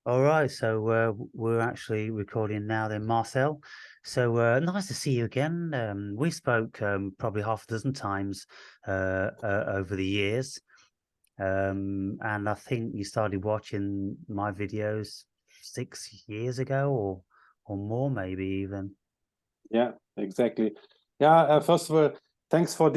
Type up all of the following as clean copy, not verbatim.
All right, so we're actually recording now then, Marcel. So nice to see you again. We spoke probably half a dozen times over the years. And I think you started watching my videos 6 years ago or more, maybe even. Yeah, exactly. Yeah, first of all, thanks for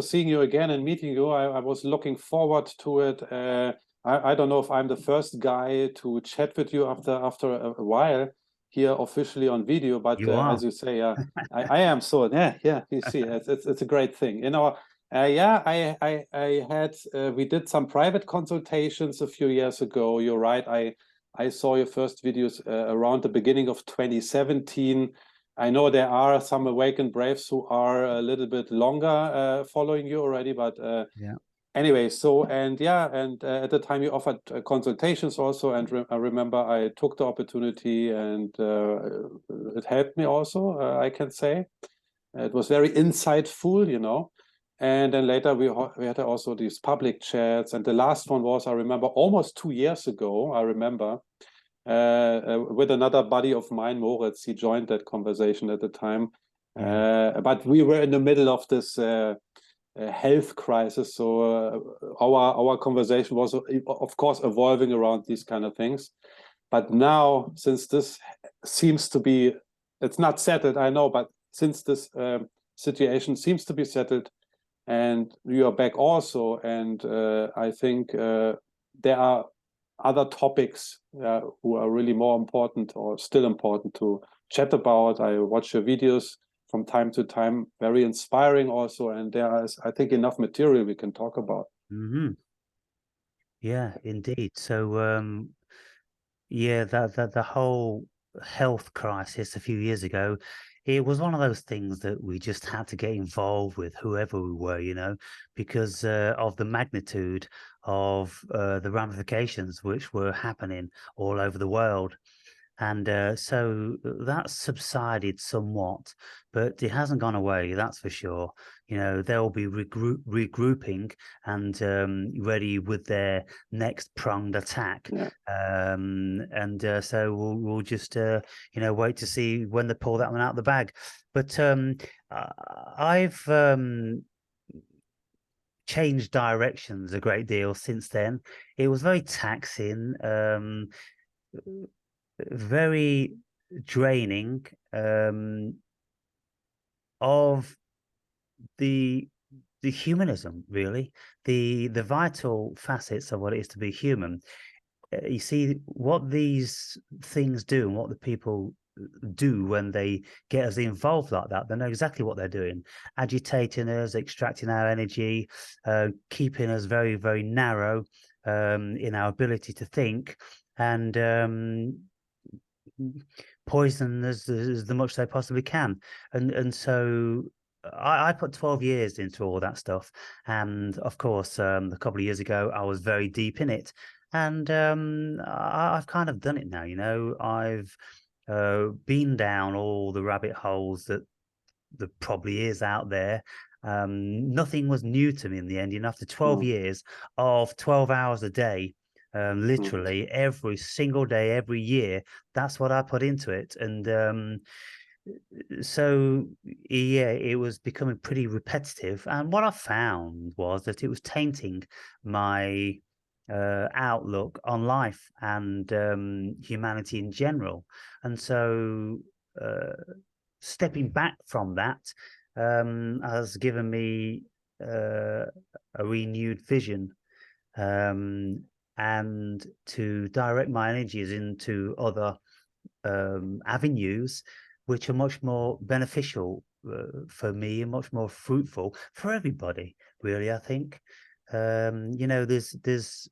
seeing you again and meeting you. I was looking forward to it. I don't know if I'm the first guy to chat with you after a while here officially on video, but You are. as you say, I am. So yeah. You see, it's a great thing. Yeah, I had we did some private consultations a few years ago. You're right. I saw your first videos around the beginning of 2017. I know there are some awakened braves who are a little bit longer following you already, but Yeah. anyway, so and yeah, and at the time you offered consultations also, and I remember I took the opportunity, and it helped me also. I can say it was very insightful. And then later we had also these public chats, and the last one was, I remember, almost 2 years ago. I remember with another buddy of mine, Moritz. He joined that conversation at the time. Yeah. But we were in the middle of this health crisis, so our conversation was, of course, evolving around these kind of things. But now, since this seems to be, it's not settled, I know, but since this situation seems to be settled, and you are back also, and I think there are other topics who are really more important or still important to chat about. I watch your videos from time to time, very inspiring also, and there is, I think, enough material we can talk about. Mm-hmm. Yeah, indeed. So yeah, that the whole health crisis a few years ago, it was one of those things that we just had to get involved with, whoever we were, because of the magnitude of the ramifications which were happening all over the world. And so that's subsided somewhat, but it hasn't gone away, that's for sure. They'll be regrouping and ready with their next pronged attack. Yeah. And so we'll just, wait to see when they pull that one out of the bag. But I've changed directions a great deal since then. It was very taxing. Very draining of the humanism, really, the vital facets of what it is to be human. You see what these things do and what the people do when they get us involved like that. They know exactly what they're doing, agitating us, extracting our energy, keeping us very, very narrow in our ability to think, and poison as the much they possibly can. And so I put 12 years into all that stuff. And of course, a couple of years ago, I was very deep in it. And I've kind of done it now, I've been down all the rabbit holes that there probably is out there. Nothing was new to me in the end. After 12 Mm. years of 12 hours a day, Mm. literally every single day, every year, that's what I put into it. And so, yeah, it was becoming pretty repetitive. And what I found was that it was tainting my outlook on life and humanity in general. And so, stepping back from that has given me a renewed vision, and to direct my energies into other avenues which are much more beneficial for me and much more fruitful for everybody, really, I think. There's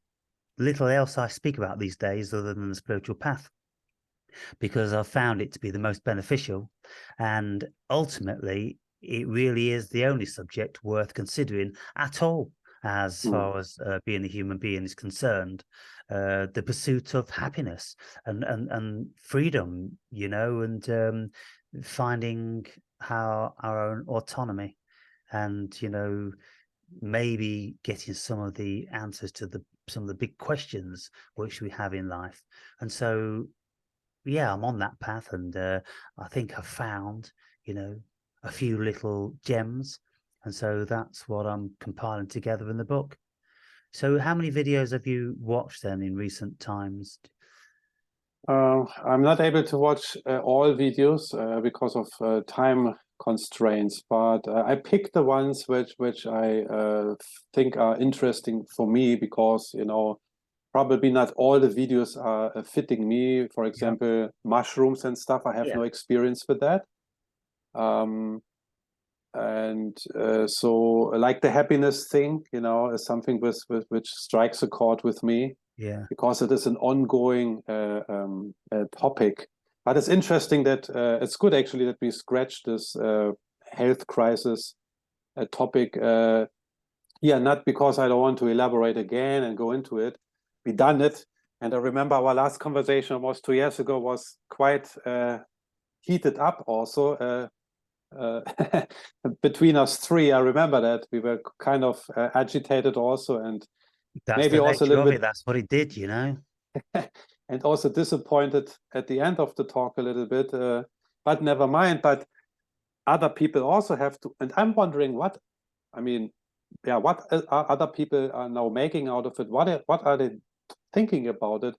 little else I speak about these days other than the spiritual path, because I've found it to be the most beneficial. And ultimately, it really is the only subject worth considering at all, as Mm. far as being a human being is concerned. The pursuit of happiness and freedom, and finding our own autonomy, and maybe getting some of the answers to the some of the big questions which we have in life. And so, yeah, I'm on that path, and I think I've found, a few little gems, and so that's what I'm compiling together in the book. So, how many videos have you watched then in recent times? I'm not able to watch all videos because of time constraints, but I picked the ones which I think are interesting for me because, probably not all the videos are fitting me. For Yeah, example, mushrooms and stuff, I have yeah, no experience with that. And so like the happiness thing, is something which strikes a chord with me yeah, because it is an ongoing topic. But it's interesting that it's good actually that we scratched this health crisis topic here, not because I don't want to elaborate again and go into it. We done it. And I remember our last conversation almost 2 years ago was quite heated up also. Between us three, I remember that we were kind of agitated also, and that's maybe the also a nature little of it. bit That's what it did. and also disappointed at the end of the talk a little bit, but never mind. But other people also have to, and I'm wondering what, I mean, yeah, what are other people are now making out of it? What are they thinking about it?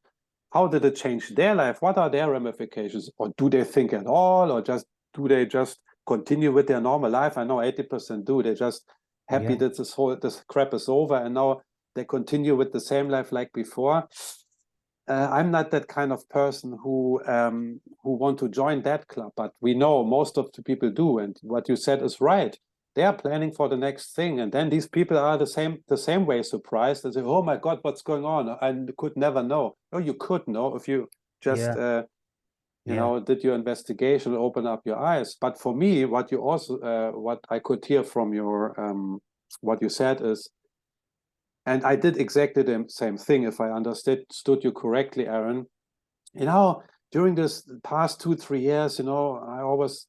How did it change their life? What are their ramifications? Or do they think at all? Or do they just continue with their normal life? I know 80% do. They're just happy Yeah, that this crap is over and now they continue with the same life like before. I'm not that kind of person who want to join that club, but we know most of the people do. And what you said is right. They are planning for the next thing, and then these people are the same way surprised and say, "Oh my God, what's going on?" I could never know. Oh, you could know if you just yeah, yeah, did your investigation, open up your eyes. But for me, what I could hear from your what you said is, and I did exactly the same thing, if I understood you correctly, Aaron. During this past 2, 3 years, I always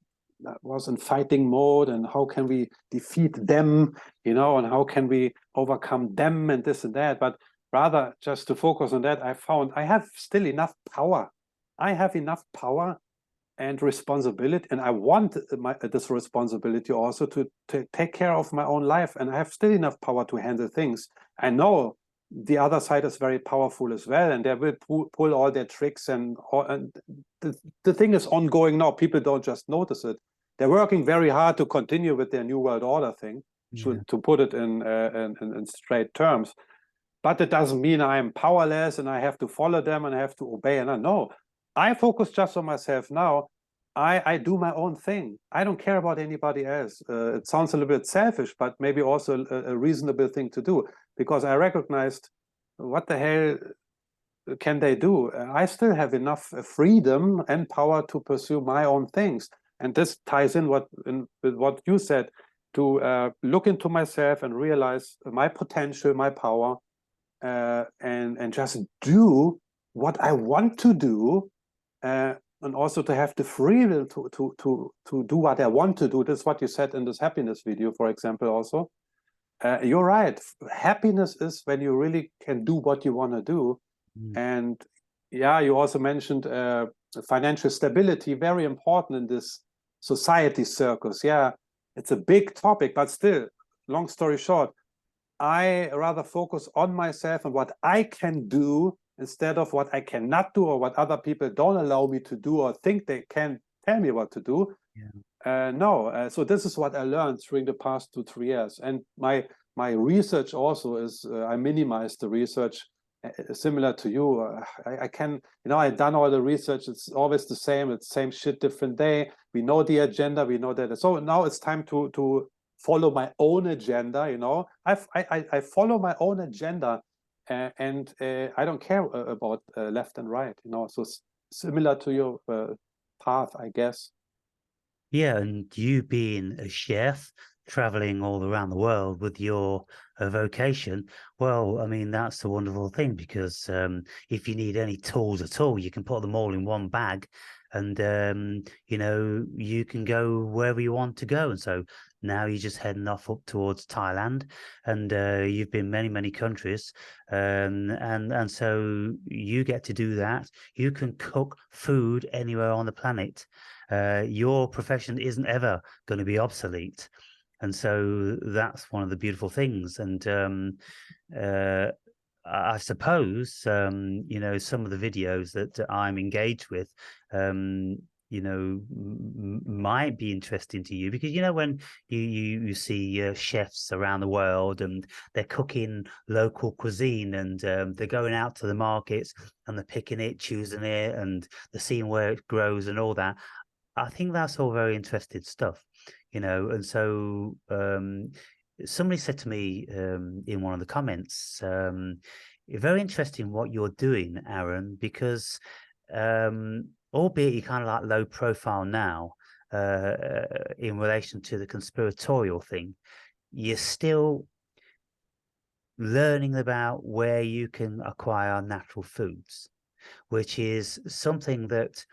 was in fighting mode, and how can we defeat them, and how can we overcome them and this and that. But rather just to focus on that, I found I have still enough power. I have enough power and responsibility, and I want this responsibility also to take care of my own life, and I have still enough power to handle things. I know the other side is very powerful as well, and they will pull all their tricks, and the thing is ongoing now. People don't just notice it. They're working very hard to continue with their new world order thing, yeah, to put it in straight terms. But it doesn't mean I am powerless and I have to follow them and I have to obey. And I know I focus just on myself now. I do my own thing. I don't care about anybody else. It sounds a little bit selfish, but maybe also a reasonable thing to do, because I recognized, what the hell can they do? I still have enough freedom and power to pursue my own things. And this ties in with what you said, to look into myself and realize my potential, my power, and just do what I want to do, and also to have the freedom to do what I want to do. That's what you said in this happiness video, for example. Also, you're right. Happiness is when you really can do what you want to do. mm, And yeah, you also mentioned financial stability, very important in this society circus. Yeah, it's a big topic, but still, long story short, I rather focus on myself and what I can do instead of what I cannot do, or what other people don't allow me to do or think they can tell me what to do. yeah, No, so this is what I learned during the past 2, 3 years, and my research also is, I minimize the research, similar to you. I can, I've done all the research. It's always the same. It's same shit, different day. We know the agenda. We know that. So now it's time to follow my own agenda. I follow my own agenda, and I don't care about left and right. So similar to your path, I guess. yeah. And you being a chef, traveling all around the world with your vocation, well, I mean, that's a wonderful thing, because if you need any tools at all, you can put them all in one bag, and you can go wherever you want to go. And so Now you're just heading off up towards Thailand, and you've been many countries, and so you get to do that. You can cook food anywhere on the planet. Your profession isn't ever going to be obsolete, and so that's one of the beautiful things. And uh, I suppose you know, some of the videos that I'm engaged with, you know, might be interesting to you, because you know, when you see chefs around the world and they're cooking local cuisine, and they're going out to the markets and they're picking it, choosing it, and they're seeing where it grows and all that. I think that's all very interesting stuff, you know. And so somebody said to me in one of the comments, very interesting what you're doing, Aaron, because albeit you're kind of like low profile now in relation to the conspiratorial thing, you're still learning about where you can acquire natural foods, which is something that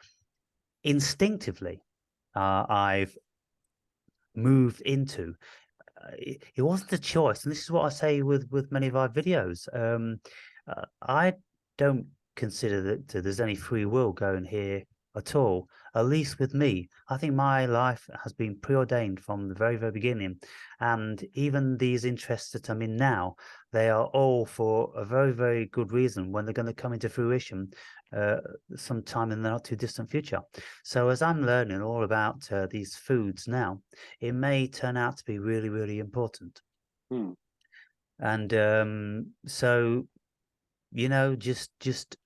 instinctively I've moved into. It wasn't a choice, and this is what I say with many of our videos. I don't consider that there's any free will going here at all. At least with me, I think my life has been preordained from the very beginning, and even these interests that I'm in now, they are all for a very good reason, when they're going to come into fruition uh, sometime in the not too distant future. So as I'm learning all about these foods now, it may turn out to be really important. And so, you know, just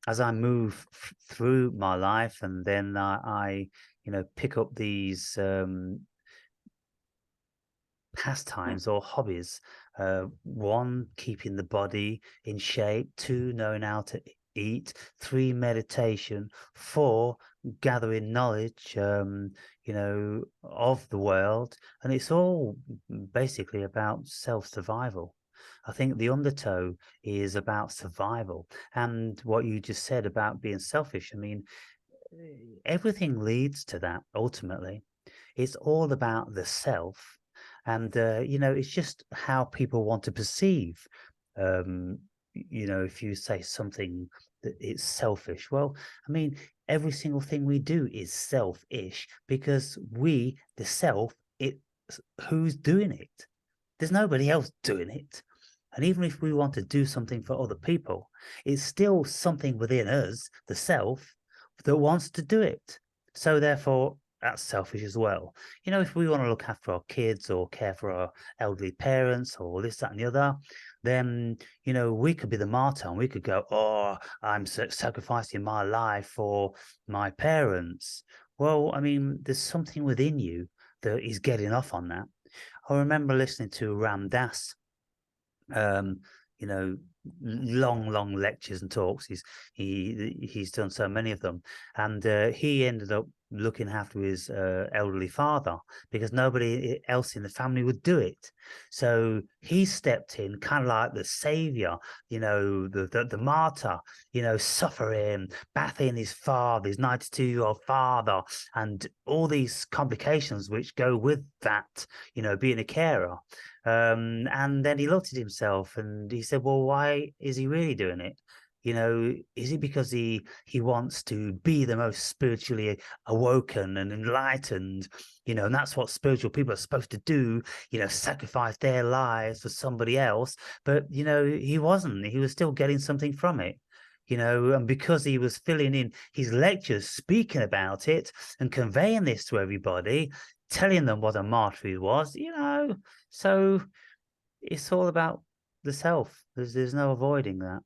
as I move through my life, and then I you know, pick up these pastimes or hobbies. One, keeping the body in shape. Two, knowing how to eat. Three, meditation. Four, gathering knowledge, you know, of the world. And it's all basically about self-survival. I think the undertow is about survival. And what you just said about being selfish, I mean, everything leads to that ultimately. It's all about the self. And, you know, it's just how people want to perceive. You know, if you say something that it's selfish, well, I mean, every single thing we do is selfish, because we, the self, it's who's doing it. There's nobody else doing it. And even if we want to do something for other people, it's still something within us, the self, that wants to do it. So therefore, that's selfish as well. You know, if we want to look after our kids or care for our elderly parents or this, that, and the other, then, you know, we could be the martyr, and we could go, oh, I'm sacrificing my life for my parents. Well, I mean, there's something within you that is getting off on that. I remember listening to Ram Dass, you know, long lectures and talks. He's done so many of them, and he ended up looking after his elderly father, because nobody else in the family would do it. So he stepped in, kind of like the savior, you know, the martyr, you know, suffering, bathing his father, his 92-year-old father, and all these complications which go with that, you know, being a carer. And then he looked at himself and he said, well, why is he really doing it? You know, is it because he wants to be the most spiritually awoken and enlightened? You know, and that's what spiritual people are supposed to do, you know, sacrifice their lives for somebody else. But, you know, he wasn't. He was still getting something from it. You know, and because he was filling in his lectures, speaking about it and conveying this to everybody, telling them what a martyr was, you know, so it's all about the self. There's no avoiding that.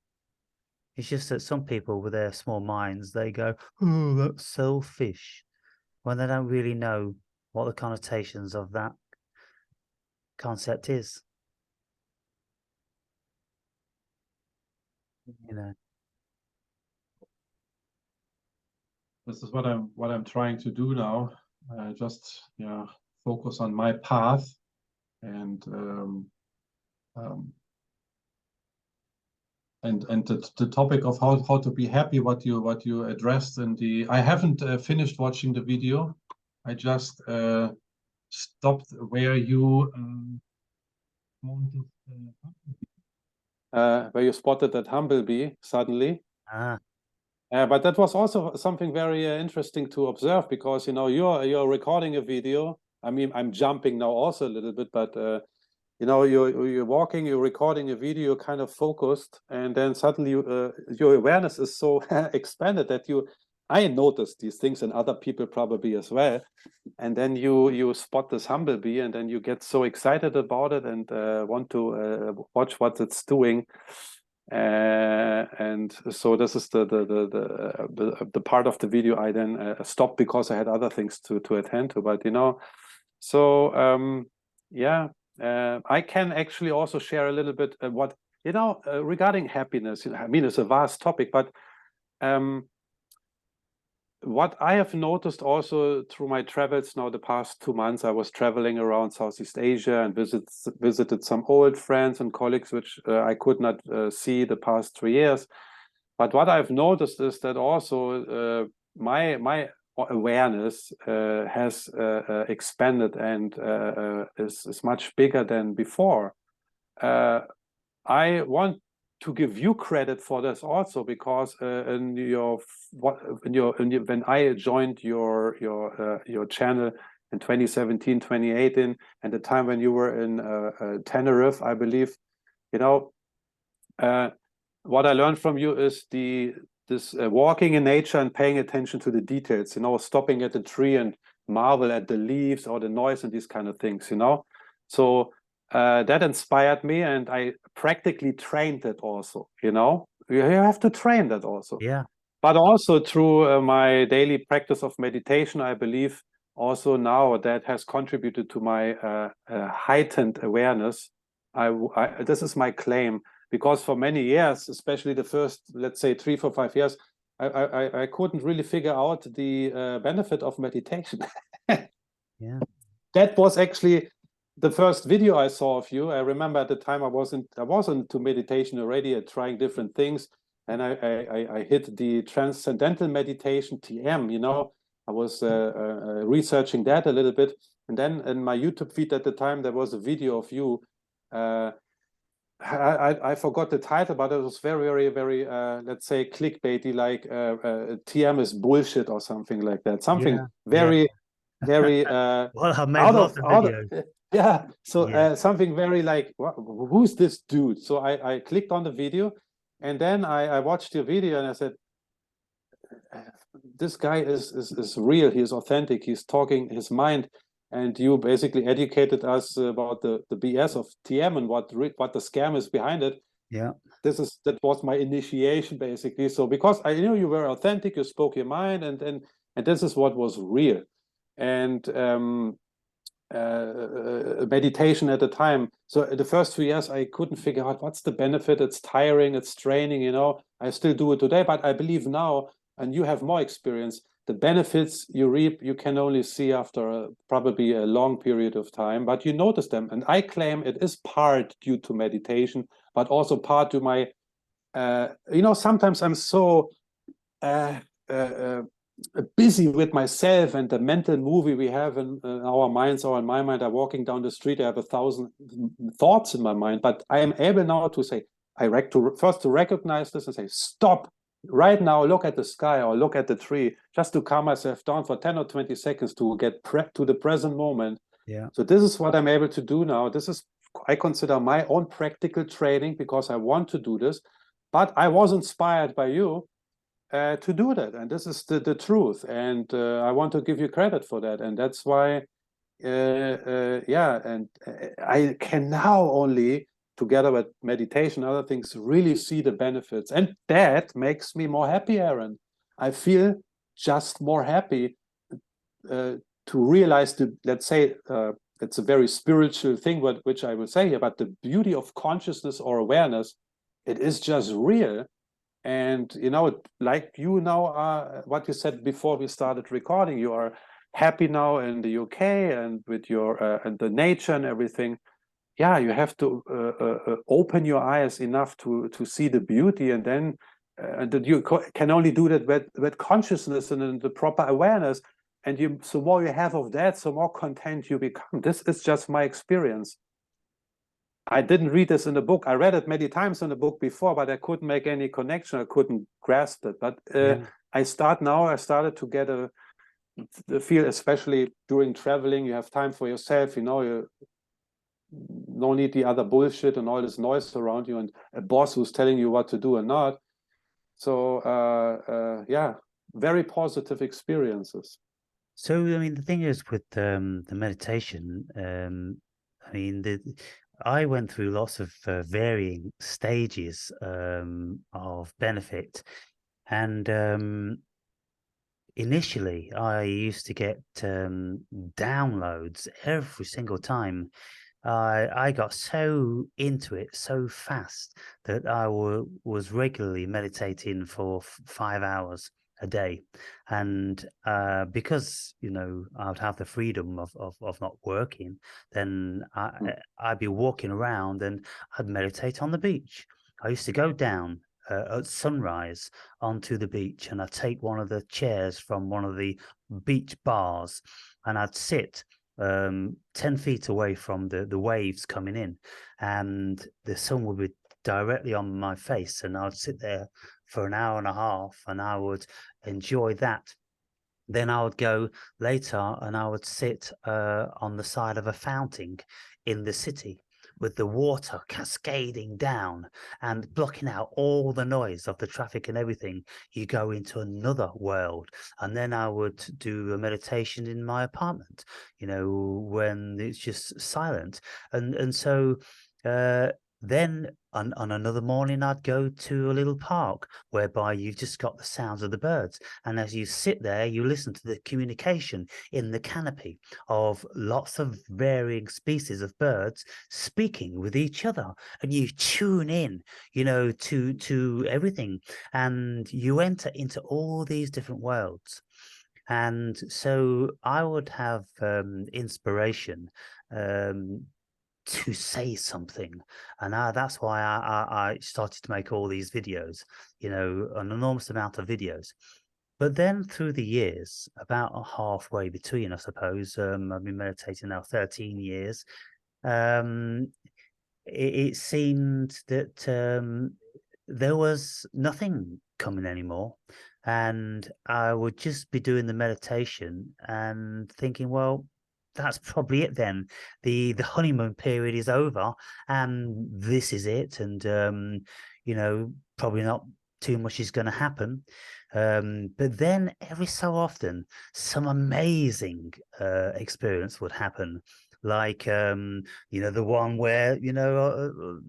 It's just that some people with their small minds, they go, oh, that's selfish, when they don't really know what the connotations of that concept is. You know. This is what I'm trying to do now. Just focus on my path, and the topic of how to be happy, what you addressed in the. I haven't finished watching the video. I just stopped where you where you spotted that humblebee suddenly. Ah, But that was also something very interesting to observe, because you're recording a video. I mean, I'm jumping now also a little bit, but you're walking, you're recording a video, you're kind of focused, and then suddenly your awareness is so expanded that I noticed these things, and other people probably as well. And then you spot this humblebee, and then you get so excited about it and want to watch what it's doing. And so this is the part of the video I then stopped, because I had other things to attend to. But so yeah, I can actually also share a little bit what regarding happiness. I mean, it's a vast topic, but what I have noticed also through my travels now, the past 2 months, I was traveling around Southeast Asia and visited some old friends and colleagues, which I could not see the past 3 years. But what I've noticed is that also my awareness has expanded and is much bigger than before. I want to give you credit for this also, because when I joined your channel in 2017, 2018, and the time when you were in Tenerife, I believe, what I learned from you is this walking in nature and paying attention to the details, stopping at the tree and marvel at the leaves or the noise and these kind of things, So that inspired me, and I practically trained it also, You have to train that also. yeah. But also through my daily practice of meditation, I believe also now that has contributed to my heightened awareness. This is my claim, because for many years, especially the first, let's say 3, 4, 5 years, I couldn't really figure out the benefit of meditation. Yeah. That was actually the first video I saw of you. I remember at the time I wasn't to meditation already, trying different things, and I hit the transcendental meditation, TM. I was researching that a little bit, and then in my YouTube feed at the time there was a video of you. I forgot the title, but it was very, very, very, let's say, clickbaity, like TM is bullshit or something like that. Something very, very well, I made lots of videos. Yeah. So Yeah. something very like, who's this dude? So I clicked on the video, and then I watched your video, and I said, this guy is real. He is authentic. He's talking his mind. And you basically educated us about the BS of TM and what the scam is behind it. Yeah. That was my initiation, basically. So because I knew you were authentic, you spoke your mind, and this is what was real. And meditation at the time. So the first 2 years, I couldn't figure out what's the benefit. It's tiring, it's training, I still do it today, but I believe now, and you have more experience, the benefits you reap, you can only see after probably a long period of time, but you notice them. And I claim it is part due to meditation, but also part to my, sometimes I'm so busy with myself and the mental movie we have in our minds, or in my mind. I'm walking down the street, I have 1,000 thoughts in my mind, but I am able now to say, first to recognize this and say, stop. Right now, look at the sky or look at the tree, just to calm myself down for 10 or 20 seconds to get to the present moment. Yeah. So this is what I'm able to do now. This is, I consider, my own practical training, because I want to do this. But I was inspired by you to do that. And this is the truth. And I want to give you credit for that. And that's why, I can now only, together with meditation, other things, really see the benefits. And that makes me more happy, Aaron. I feel just more happy to realize let's say, it's a very spiritual thing, which I will say here, but the beauty of consciousness or awareness, it is just real. And, like you now, what you said before we started recording, you are happy now in the UK and with your, and the nature and everything. Yeah, you have to open your eyes enough to see the beauty, and then and that you can only do that with consciousness and the proper awareness. and you, so more you have of that, so more content you become. This is just my experience. I didn't read this in the book. I read it many times in the book before, but I couldn't make any connection. I couldn't grasp it. But I started to get the feel, especially during traveling, you have time for yourself, you know, you no need the other bullshit and all this noise around you and a boss who's telling you what to do and not. So yeah, very positive experiences. So, I mean, the thing is with the meditation, I mean, I went through lots of varying stages of benefit. And initially, I used to get downloads every single time. I got so into it so fast that I was regularly meditating for 5 hours a day. And because, you know, I would have the freedom of not working, then I'd be walking around and I'd meditate on the beach. I used to go down at sunrise onto the beach, and I'd take one of the chairs from one of the beach bars and I'd sit 10 feet away from the waves coming in, and the sun would be directly on my face, and I'd sit there for an hour and a half and I would enjoy that. Then I would go later and I would sit on the side of a fountain in the city with the water cascading down and blocking out all the noise of the traffic and everything. You go into another world. And then I would do a meditation in my apartment, you know, when it's just silent. And so then on another morning, I'd go to a little park whereby you've just got the sounds of the birds. And as you sit there, you listen to the communication in the canopy of lots of varying species of birds speaking with each other. And you tune in, you know, to everything. And you enter into all these different worlds. And so I would have inspiration to say something, and that's why I started to make all these videos, you know, an enormous amount of videos. But then through the years, about halfway between, I suppose, I've been meditating now 13 years. It seemed that there was nothing coming anymore, and I would just be doing the meditation and thinking, well, that's probably it then. The honeymoon period is over, and this is it. And you know, probably not too much is going to happen. But then every so often, some amazing experience would happen, like you know, the one where, you know,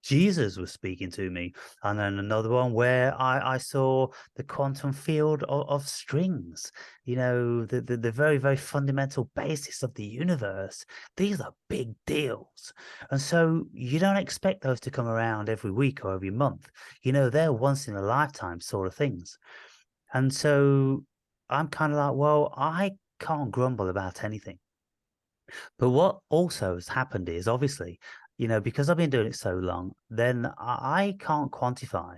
Jesus was speaking to me, and then another one where I saw the quantum field of strings, you know, the very, very fundamental basis of the universe. These are big deals. And so you don't expect those to come around every week or every month. You know, they're once in a lifetime sort of things. And so I'm kind of like, well, I can't grumble about anything. But what also has happened is, obviously, you know, because I've been doing it so long, then I can't quantify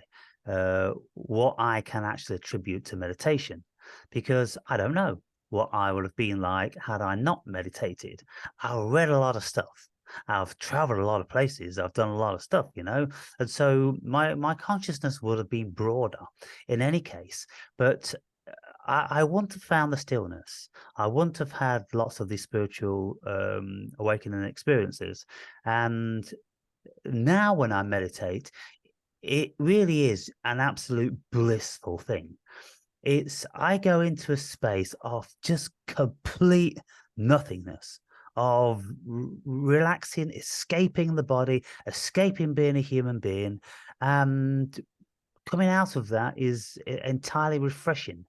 what I can actually attribute to meditation, because I don't know what I would have been like had I not meditated. I read a lot of stuff. I've traveled a lot of places. I've done a lot of stuff, you know, and so my consciousness would have been broader in any case. But I wouldn't have found the stillness. I wouldn't have had lots of these spiritual awakening experiences. And now when I meditate, it really is an absolute blissful thing. I go into a space of just complete nothingness, of relaxing, escaping the body, escaping being a human being. And coming out of that is entirely refreshing.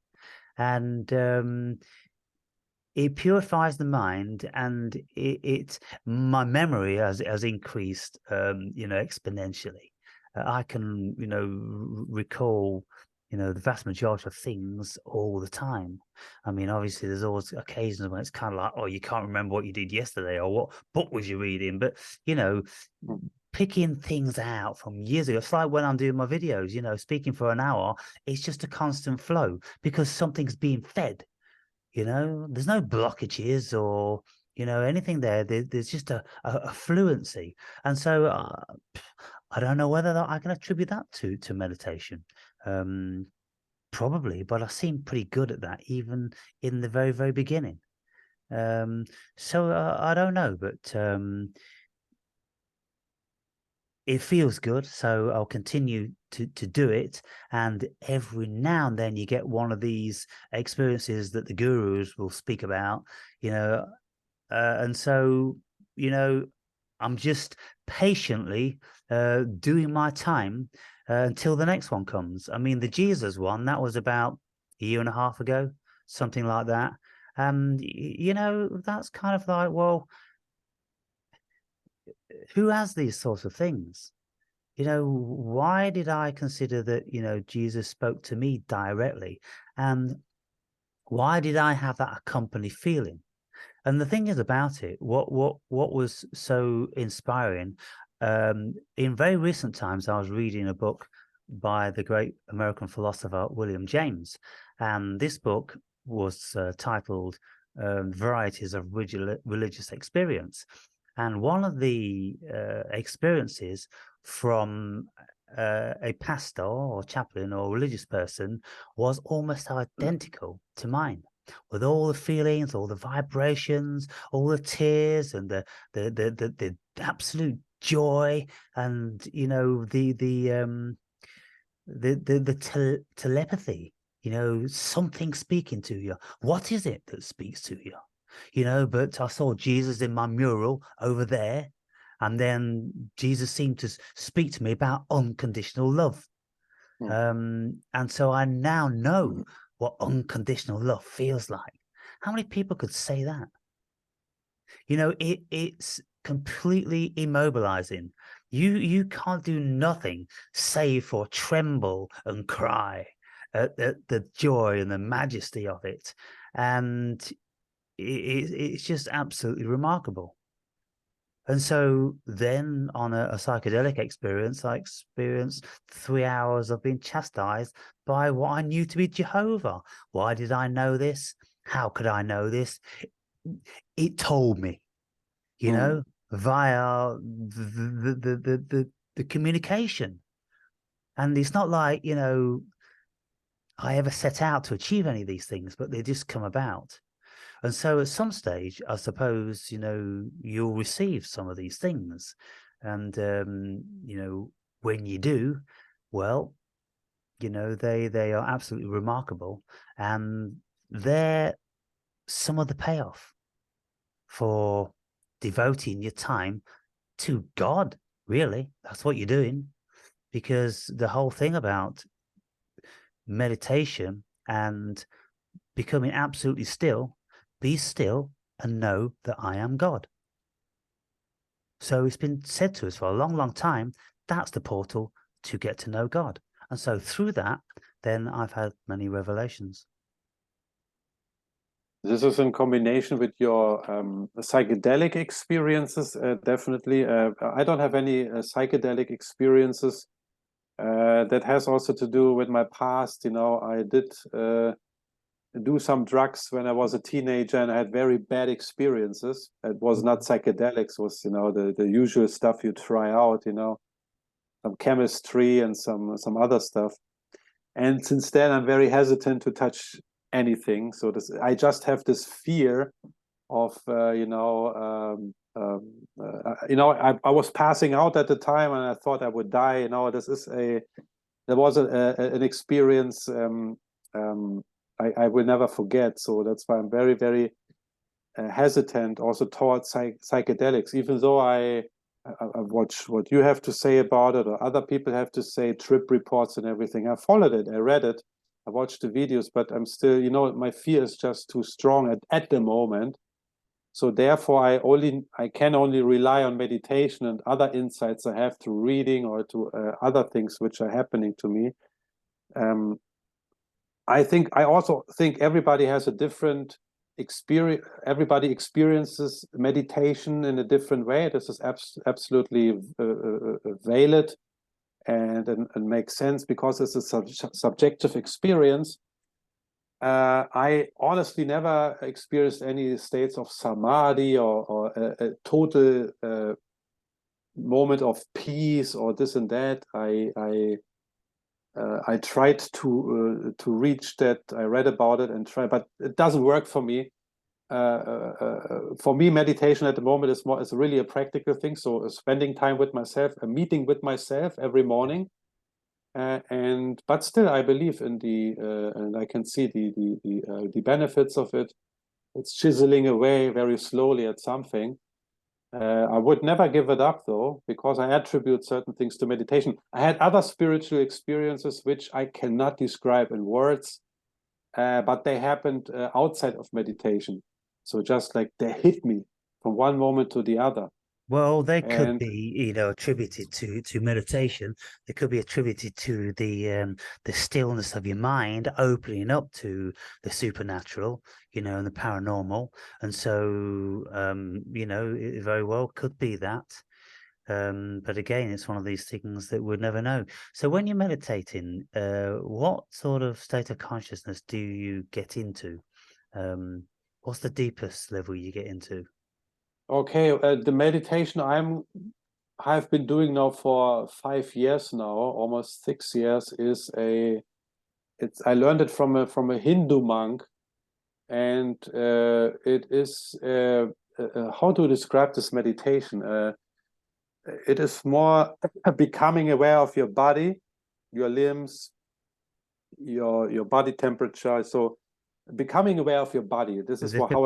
And it purifies the mind, and my memory has increased, you know, exponentially. I can, you know, recall, you know, the vast majority of things all the time. I mean, obviously, there's always occasions when it's kind of like, oh, you can't remember what you did yesterday, or what book was you reading, but you know, picking things out from years ago. It's like when I'm doing my videos, you know, speaking for an hour, it's just a constant flow because something's being fed. You know, there's no blockages or, you know, anything there. There's just a fluency. And so I don't know whether I can attribute that to meditation. Probably, but I seem pretty good at that, even in the very, very beginning. So I don't know, but it feels good, so I'll continue to do it. And every now and then you get one of these experiences that the gurus will speak about, you know, and so, you know, I'm just patiently doing my time until the next one comes. I mean, the Jesus one, that was about a year and a half ago, something like that. And, you know, that's kind of like, well, who has these sorts of things? You know, why did I consider that, you know, Jesus spoke to me directly? And why did I have that accompanied feeling? And the thing is about it, what was so inspiring, in very recent times, I was reading a book by the great American philosopher William James, and this book was titled Varieties of Religious Experience. And one of the experiences from a pastor or chaplain or religious person was almost identical to mine, with all the feelings, all the vibrations, all the tears, and the absolute joy, and you know telepathy. You know, something speaking to you. What is it that speaks to you? You know, but I saw Jesus in my mural over there, and then Jesus seemed to speak to me about unconditional love. And so I now know what unconditional love feels like. How many people could say that? You know, it's completely immobilizing. You can't do nothing save for tremble and cry at the joy and the majesty of it. And it's just absolutely remarkable. And so then on a psychedelic experience, I experienced 3 hours of being chastised by what I knew to be Jehovah. Why did I know this? How could I know this? It told me, you know, via the communication. And it's not like, you know, I ever set out to achieve any of these things, but they just come about. And so at some stage, I suppose, you know, you'll receive some of these things. And, you know, when you do, well, you know, they are absolutely remarkable. And they're some of the payoff for devoting your time to God, really. That's what you're doing. Because the whole thing about meditation and becoming absolutely still, be still and know that I am God. So it's been said to us for a long, long time, that's the portal to get to know God. And so through that, then I've had many revelations. This is in combination with your psychedelic experiences, definitely. I don't have any psychedelic experiences. That has also to do with my past. You know, I did do some drugs when I was a teenager, and I had very bad experiences. It was not psychedelics; it was, you know, the usual stuff you try out. You know, some chemistry and some other stuff. And since then, I'm very hesitant to touch anything. So I just have this fear of I was passing out at the time, and I thought I would die. You know, there was an experience I will never forget. So that's why I'm very, very hesitant also towards psychedelics, even though I watch what you have to say about it or other people have to say, trip reports and everything. I followed it, I read it, I watched the videos, but I'm still, you know, my fear is just too strong at the moment. So therefore, I can only rely on meditation and other insights I have through reading or to other things which are happening to me. I also think everybody has a different experience. Everybody experiences meditation in a different way. This is absolutely valid and makes sense because it's a subjective experience. I honestly never experienced any states of samadhi or a total moment of peace or this and that. I tried to reach that. I read about it and try, but it doesn't work for me. For me, meditation at the moment is really a practical thing. So spending time with myself, a meeting with myself every morning, but still, I believe in and I can see the benefits of it. It's chiseling away very slowly at something. I would never give it up though, because I attribute certain things to meditation. I had other spiritual experiences which I cannot describe in words, but they happened outside of meditation. So just like they hit me from one moment to the other. Well, they could And be, attributed to meditation. They could be attributed to the stillness of your mind opening up to the supernatural, and the paranormal. And so, it very well could be that. But again, it's one of these things that we'd never know. So when you're meditating, what sort of state of consciousness do you get into? What's the deepest level you get into? okay, the meditation I've been doing now for 5 years now, almost 6 years, I learned it from a Hindu monk, and it is how to describe this meditation? It is more becoming aware of your body, your limbs, your body temperature. So becoming aware of your body. This Is is it how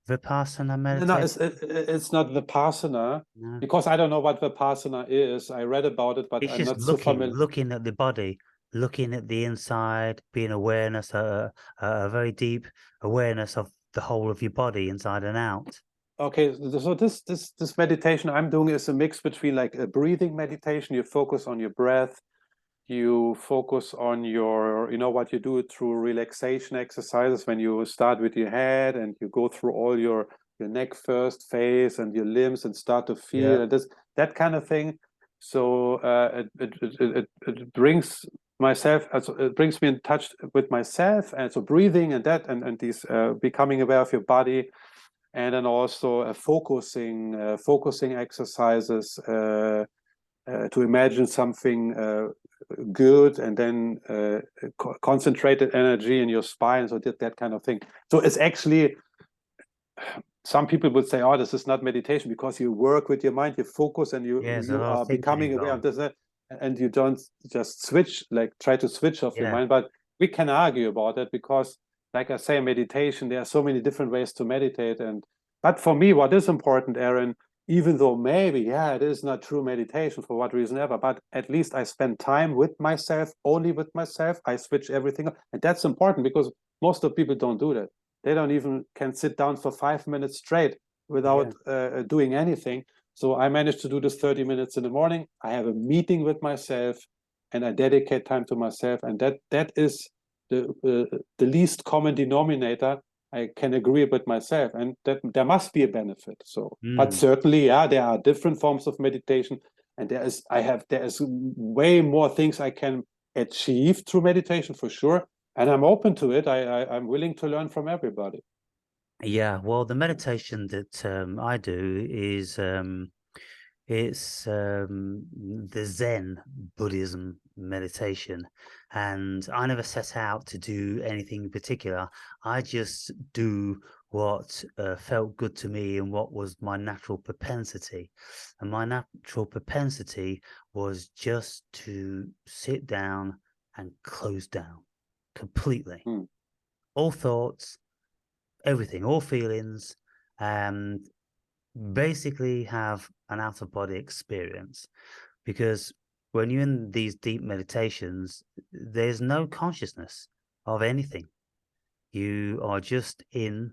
Vipassana no, meditation? it's not Vipassana, No. because I don't know what Vipassana is. I read about it, but It's I'm just not so familiar. looking at the body, looking at the inside, being awareness, a very deep awareness of the whole of your body, inside and out. Okay, so this meditation I'm doing is a mix between like a breathing meditation. You focus on your breath, you focus on what you do through relaxation exercises when you start with your head and you go through all your neck first, face, and your limbs and start to Yeah. feel and that kind of thing. So it brings it brings me in touch with myself, and so breathing and that and these becoming aware of your body, and then also focusing exercises to imagine something good, and then concentrated energy in your spine, so that kind of thing. So it's actually, some people would say, oh, this is not meditation, because you work with your mind, you focus, and Yeah, there's a you lot of are thinking becoming aware of involved. this, and you don't just try to switch off your Yeah. mind. But we can argue about it, because like I say, meditation, there are so many different ways to meditate. But for me, what is important, Aaron, even though maybe, it is not true meditation for what reason ever, but at least I spend time with myself, only with myself. I switch everything up. And that's important, because most of people don't do that. They don't even can sit down for 5 minutes straight without doing anything. So I managed to do this 30 minutes in the morning. I have a meeting with myself, and I dedicate time to myself. And that is the least common denominator. I can agree with myself, and that there must be a benefit. So, but certainly, there are different forms of meditation, and there is way more things I can achieve through meditation, for sure. And I'm open to it. I'm willing to learn from everybody. Yeah, well, the meditation that I do is it's the Zen Buddhism meditation, and I never set out to do anything in particular. I just do what felt good to me and what was my natural propensity. And my natural propensity was just to sit down and close down completely. All thoughts, everything, all feelings, and basically have an out of body experience. Because when you're in these deep meditations, there's no consciousness of anything. You are just in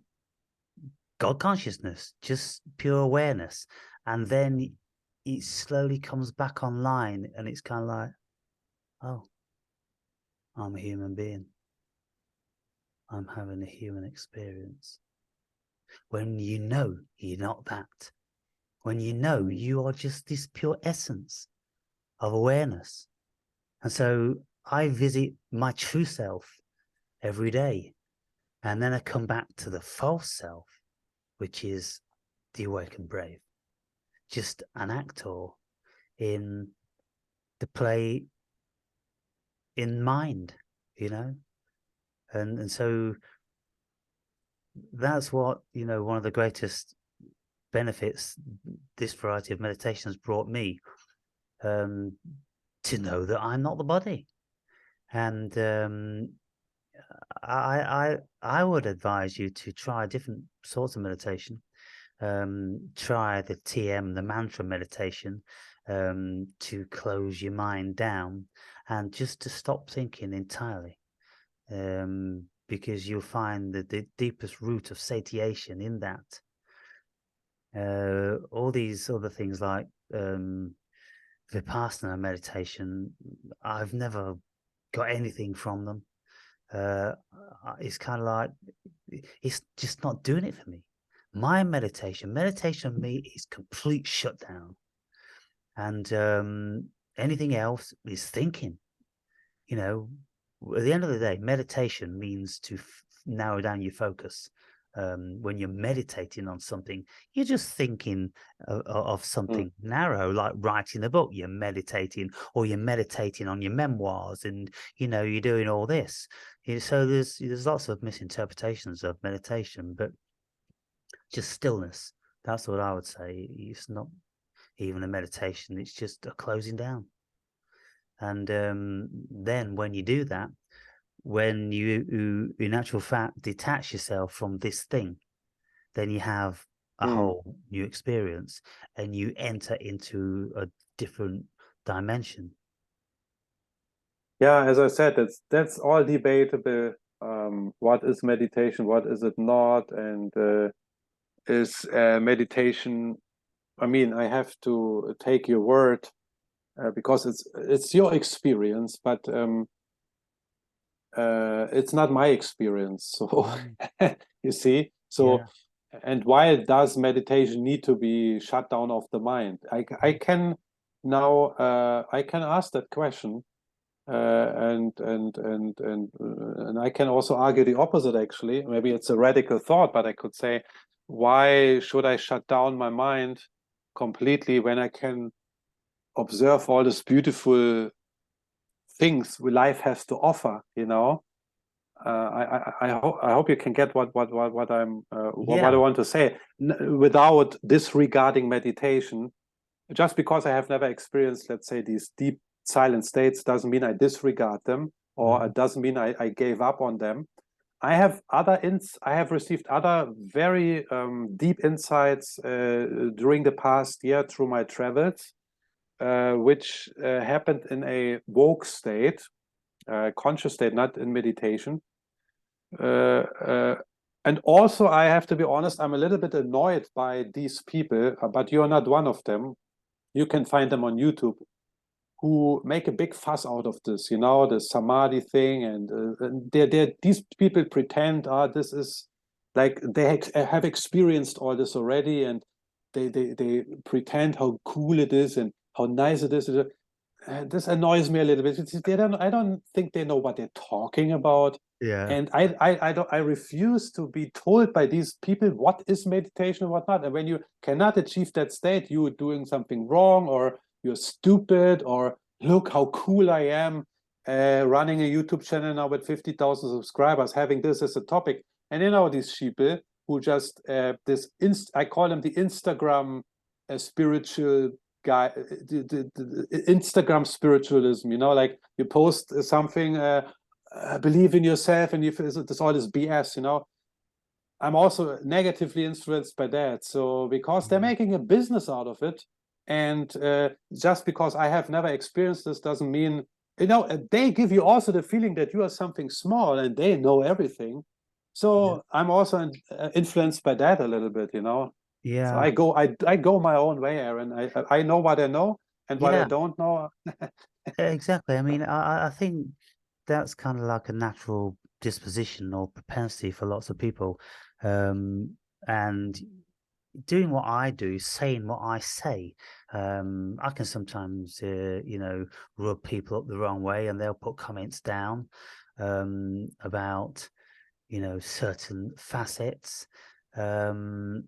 God consciousness, just pure awareness. And then it slowly comes back online, and it's kind of like, oh, I'm a human being. I'm having a human experience. When you know you're not that, when you know you are just this pure essence of awareness. And so I visit my true self every day. And then I come back to the false self, which is the awakened brave, just an actor in the play in mind, you know? And so that's what, you know, one of the greatest benefits this variety of meditation has brought me, to know that I'm not the body. And I would advise you to try different sorts of meditation. Try the TM, the mantra meditation, to close your mind down and just to stop thinking entirely. Because you'll find that the deepest root of satiation in that. All these other things like Vipassana meditation, I've never got anything from them. It's kind of like, it's just not doing it for me. My meditation for me is complete shutdown. And anything else is thinking. You know, at the end of the day, meditation means to narrow down your focus. When you're meditating on something, you're just thinking of something narrow, like writing a book. You're meditating, or you're meditating on your memoirs, and you know you're doing all this. So there's lots of misinterpretations of meditation, but just stillness. That's what I would say. It's not even a meditation; it's just a closing down. And then when you do that, when you in actual fact detach yourself from this thing, then you have a whole new experience and you enter into a different dimension. Yeah, as I said, that's all debatable. What is meditation? What is it not? And is meditation? I mean, I have to take your word because it's your experience, but it's not my experience. So you see, so. Yeah. And why does meditation need to be shut down of the mind? I can now I can ask that question, and I can also argue the opposite. Actually, maybe it's a radical thought, but I could say, why should I shut down my mind completely when I can observe all these beautiful things life has to offer? You know, I hope you can get what I'm what I want to say without disregarding meditation. Just because I have never experienced, let's say, these deep silent states doesn't mean I disregard them, or it doesn't mean I gave up on them. I have received other very deep insights during the past year through my travels, which happened in a woke state, conscious state, not in meditation. And also, I have to be honest, I'm a little bit annoyed by these people, but you're not one of them. You can find them on YouTube, who make a big fuss out of this, you know, the samadhi thing, and these people pretend, this is like they have experienced all this already, and they pretend how cool it is and how nice it is. This annoys me a little bit. I don't think they know what they're talking about. Yeah. And I refuse to be told by these people what is meditation and what not. And when you cannot achieve that state, you're doing something wrong, or you're stupid, or look how cool I am, running a YouTube channel now with 50,000 subscribers, having this as a topic. And you know, these people who just I call them the Instagram spiritual guy, the Instagram spiritualism, you know, like you post something, believe in yourself, and there's all this BS, you know. I'm also negatively influenced by that. So because they're making a business out of it, and just because I have never experienced this doesn't mean, you know, they give you also the feeling that you are something small and they know everything. So I'm also influenced by that a little bit, you know. Yeah. So I go my own way, Aaron. I know what I know, and what I don't know. Exactly. I mean, I think that's kind of like a natural disposition or propensity for lots of people. And doing what I do, saying what I say, I can sometimes, you know, rub people up the wrong way, and they'll put comments down about, certain facets. And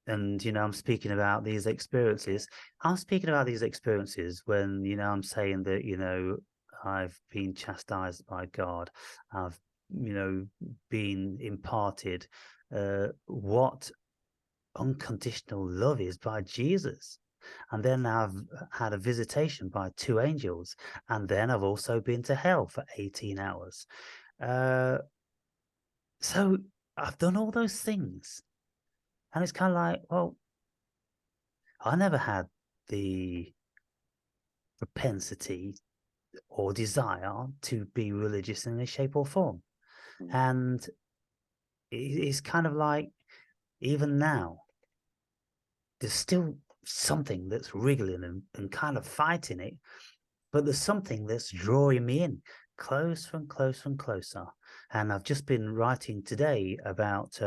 I'm speaking about these experiences. I'm speaking about these experiences when I'm saying that I've been chastised by God. I've been imparted what unconditional love is by Jesus. And then I've had a visitation by 2 angels, and then I've also been to hell for 18 hours. So I've done all those things. And it's kind of like, well, I never had the propensity or desire to be religious in any shape or form. And it's kind of like, even now, there's still something that's wriggling and kind of fighting it, but there's something that's drawing me in closer and closer and closer. And I've just been writing today about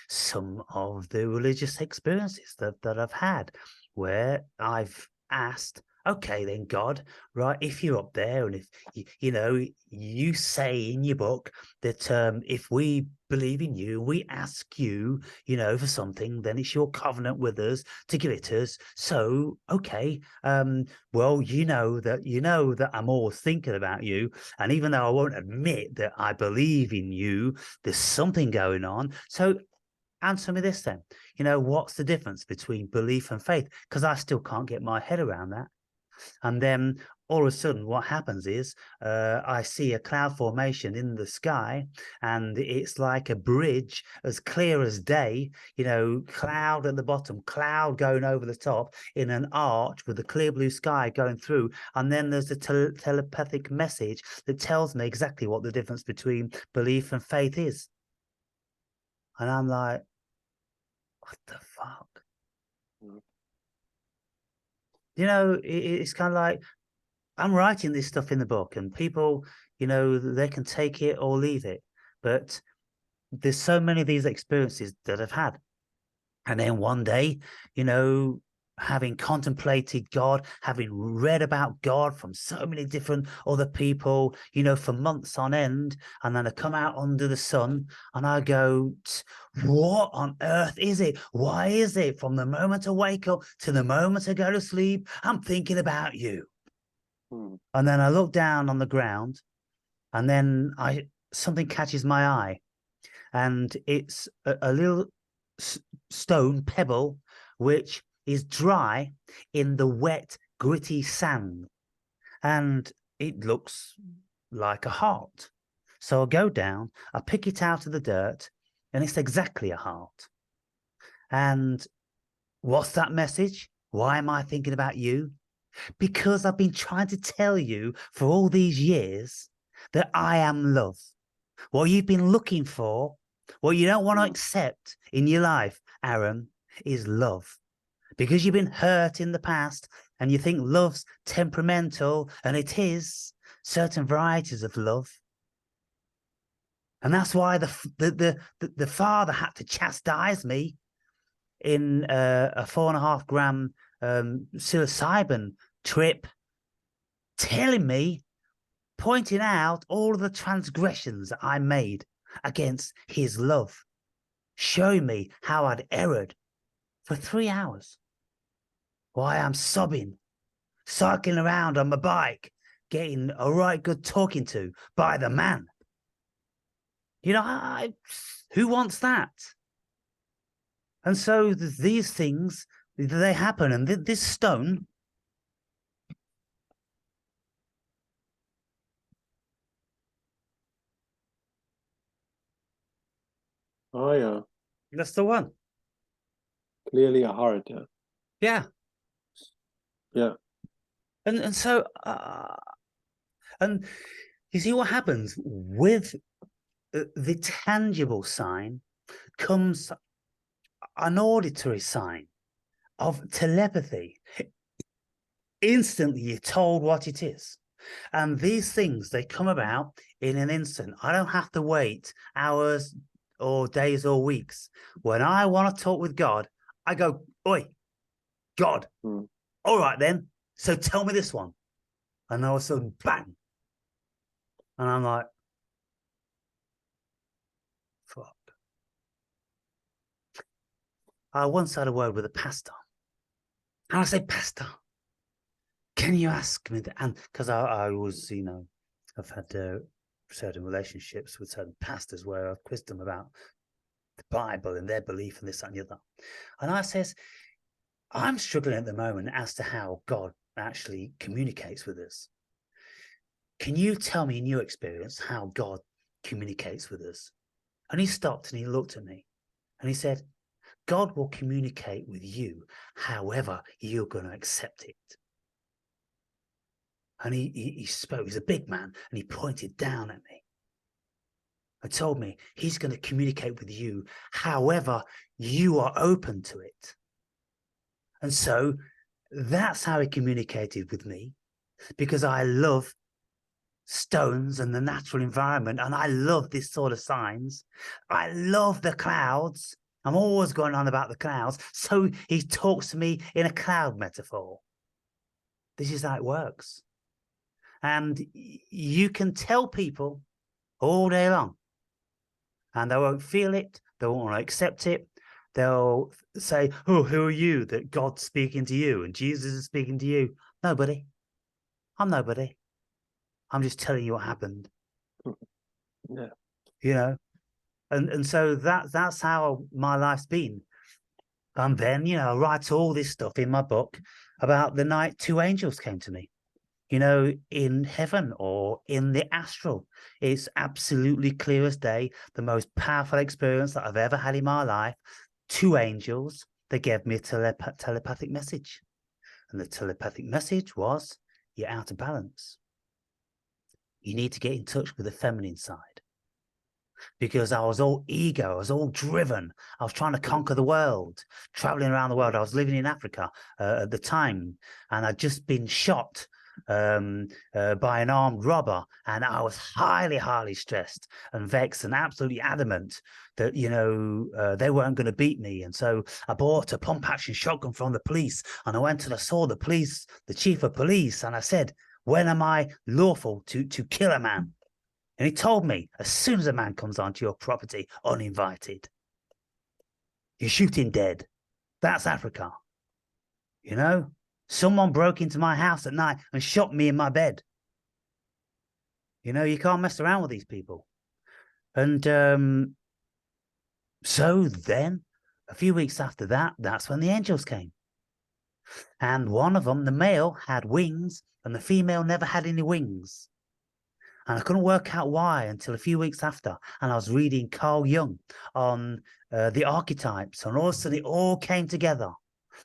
some of the religious experiences that I've had, where I've asked, okay, then God, right, if you're up there and if you say in your book that if we believe in you, we ask you, for something, then it's your covenant with us to give it to us. So, okay, well, that I'm always thinking about you. And even though I won't admit that I believe in you, there's something going on. So answer me this then. What's the difference between belief and faith? Because I still can't get my head around that. And then all of a sudden, what happens is I see a cloud formation in the sky, and it's like a bridge as clear as day, cloud at the bottom, cloud going over the top in an arch with a clear blue sky going through. And then there's a telepathic message that tells me exactly what the difference between belief and faith is. And I'm like, what the fuck? It's kind of like, I'm writing this stuff in the book, and people, they can take it or leave it. But there's so many of these experiences that I've had. And then one day, having contemplated God, having read about God from so many different other people, for months on end, and then I come out under the sun and I go, what on earth is it? Why is it from the moment I wake up to the moment I go to sleep, I'm thinking about you? And then I look down on the ground, and then something catches my eye, and it's a little stone pebble which is dry in the wet, gritty sand, and it looks like a heart. So I go down, I pick it out of the dirt, and it's exactly a heart. And what's that message? Why am I thinking about you? Because I've been trying to tell you for all these years that I am love. What you've been looking for, what you don't want to accept in your life, Aaron, is love. Because you've been hurt in the past and you think love's temperamental, and it is certain varieties of love. And that's why the father had to chastise me in a 4.5 gram psilocybin trip, telling me, pointing out all of the transgressions that I made against his love, showing me how I'd erred for 3 hours. Why I'm sobbing, cycling around on my bike, getting a right good talking to by the man. Who wants that? And so these things, they happen. And this stone, oh yeah, that's the one. Clearly a heart. Yeah. Yeah. And so, and you see what happens with the tangible sign comes an auditory sign of telepathy. Instantly, you're told what it is. And these things, they come about in an instant. I don't have to wait hours or days or weeks. When I want to talk with God, I go, oi, God. All right, then. So tell me this one. And all of a sudden, bang. And I'm like, I once had a word with a pastor. And I said, Pastor, can you ask me that? And because I was, I've had certain relationships with certain pastors where I've quizzed them about the Bible and their belief in this, that, and the other. And I says, I'm struggling at the moment as to how God actually communicates with us. Can you tell me in your experience how God communicates with us? And he stopped and he looked at me and he said, God will communicate with you however you're going to accept it. And he spoke, he's a big man, and he pointed down at me and told me he's going to communicate with you however you are open to it. And so that's how he communicated with me, because I love stones and the natural environment, and I love this sort of signs. I love the clouds. I'm always going on about the clouds. So he talks to me in a cloud metaphor. This is how it works. And you can tell people all day long, and they won't feel it. They won't want to accept it. They'll say, oh, who are you that God's speaking to you and Jesus is speaking to you? Nobody. I'm nobody. I'm just telling you what happened. Yeah. And so that's how my life's been. And then, I write all this stuff in my book about the night two angels came to me, in heaven or in the astral. It's absolutely clear as day, the most powerful experience that I've ever had in my life. Two angels, they gave me a telepathic message. And the telepathic message was, you're out of balance. You need to get in touch with the feminine side. Because I was all ego, I was all driven. I was trying to conquer the world, traveling around the world. I was living in Africa at the time, and I'd just been shot by an armed robber, and I was highly, highly stressed and vexed and absolutely adamant that, they weren't going to beat me. And so I bought a pump-action shotgun from the police, and I went and I saw the police, the chief of police, and I said, when am I lawful to kill a man? And he told me, as soon as a man comes onto your property uninvited, you shoot him dead. That's Africa. Someone broke into my house at night and shot me in my bed. You can't mess around with these people. And so then, a few weeks after that, that's when the angels came. And one of them, the male, had wings, and the female never had any wings. And I couldn't work out why until a few weeks after. And I was reading Carl Jung on the archetypes. And all of a sudden, it all came together.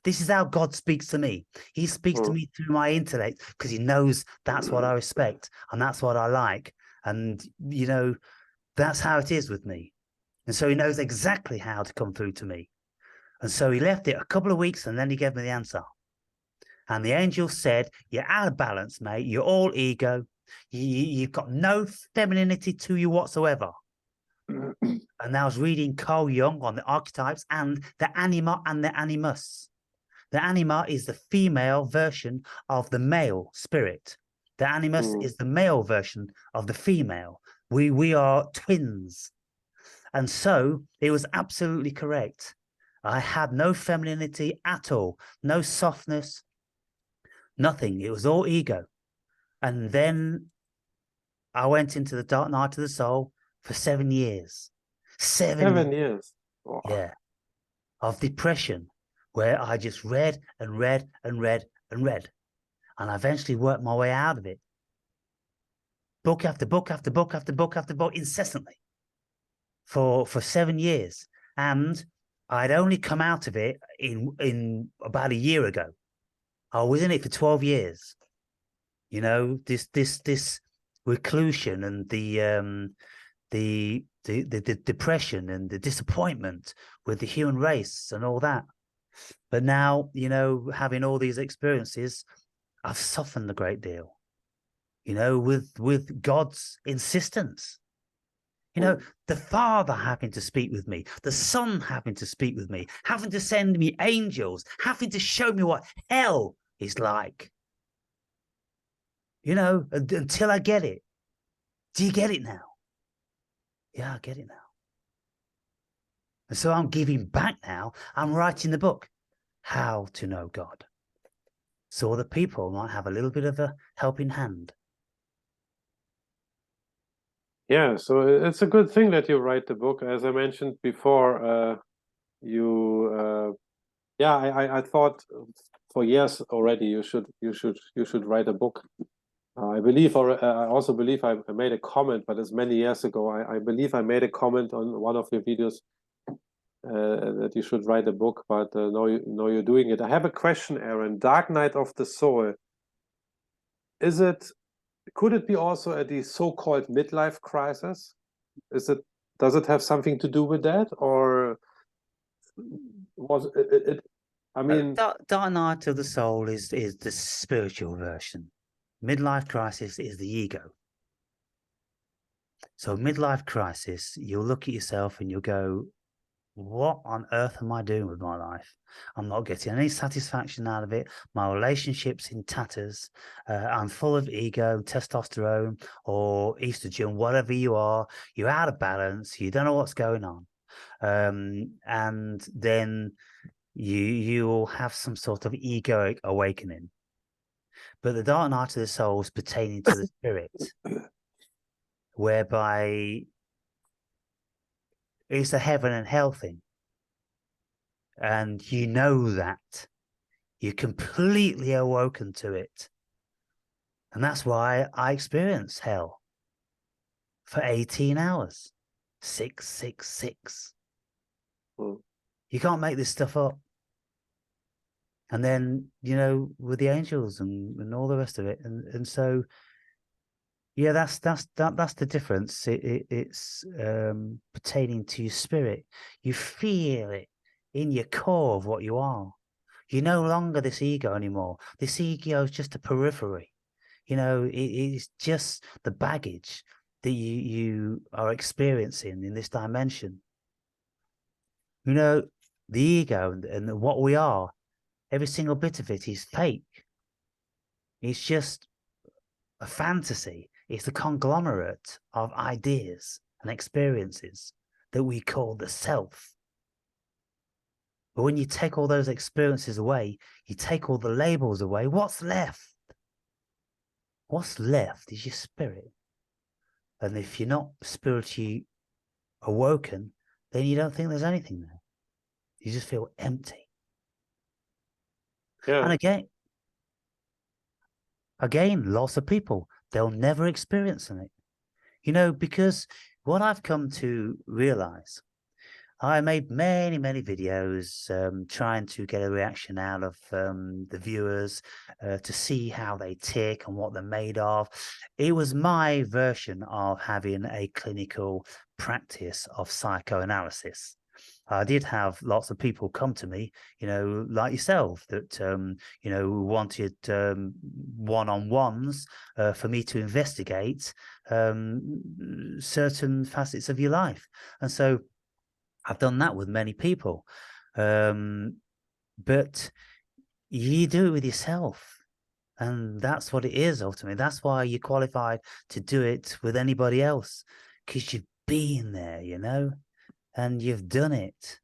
This is how God speaks to me. He speaks to me through my intellect because he knows that's what I respect and that's what I like. And, that's how it is with me. And so he knows exactly how to come through to me. And so he left it a couple of weeks and then he gave me the answer. And the angel said, you're out of balance, mate. You're all ego. You've got no femininity to you whatsoever. And I was reading Carl Jung on the archetypes and the anima and the animus. The anima is the female version of the male spirit. The animus is the male version of the female. We are twins. And so it was absolutely correct. I had no femininity at all, no softness, nothing. It was all ego. And then I went into the dark night of the soul for 7 years. 7 years. Wow. Yeah. Of depression, where I just read and read and read and read. And I eventually worked my way out of it. Book after book after book after book after book, incessantly for 7 years. And I'd only come out of it in about a year ago. I was in it for 12 years. This reclusion and the depression and the disappointment with the human race and all that. But now, having all these experiences, I've softened a great deal, with God's insistence. The Father having to speak with me, the Son having to speak with me, having to send me angels, having to show me what hell is like. Until I get it. Do you get it now? Yeah, I get it now. And so I'm giving back now. I'm writing the book, How to Know God. So other people might have a little bit of a helping hand. Yeah, so it's a good thing that you write the book. As I mentioned before, yeah, I thought for years already you should write a book. I believe, or I also believe I made a comment, but it's many years ago. I believe I made a comment on one of your videos that you should write a book, but now you're doing it. I have a question, Aaron. Dark Night of the Soul. Could it be also the so-called midlife crisis? Does it have something to do with that, or was it I mean, Dark Night of the Soul is the spiritual version. Midlife crisis is the ego. So midlife crisis, you'll look at yourself and you'll go, what on earth am I doing with my life? I'm not getting any satisfaction out of it. My relationship's in tatters. I'm full of ego, testosterone, or estrogen, whatever you are. You're out of balance. You don't know what's going on. And then you'll have some sort of egoic awakening. But the Dark Night of the Soul is pertaining to the spirit, whereby it's a heaven and hell thing. And you know that. You're completely awoken to it. And that's why I experienced hell for 18 hours. 666. You can't make this stuff up. And then, with the angels and all the rest of it. And so, yeah, that's the difference. It's pertaining to your spirit. You feel it in your core of what you are. You're no longer this ego anymore. This ego is just a periphery. It's just the baggage that you are experiencing in this dimension. The ego and what we are, every single bit of it is fake. It's just a fantasy. It's the conglomerate of ideas and experiences that we call the self. But when you take all those experiences away, you take all the labels away, what's left? What's left is your spirit. And if you're not spiritually awoken, then you don't think there's anything there. You just feel empty. yeah. And again, lots of people, they'll never experience it. Because what I've come to realize, I made many, many videos trying to get a reaction out of the viewers to see how they tick and what they're made of. It was my version of having a clinical practice of psychoanalysis. I did have lots of people come to me, like yourself, that, wanted one-on-ones for me to investigate certain facets of your life. And so I've done that with many people. But you do it with yourself. And that's what it is, ultimately. That's why you're qualified to do it with anybody else, because you've been there, and you've done it.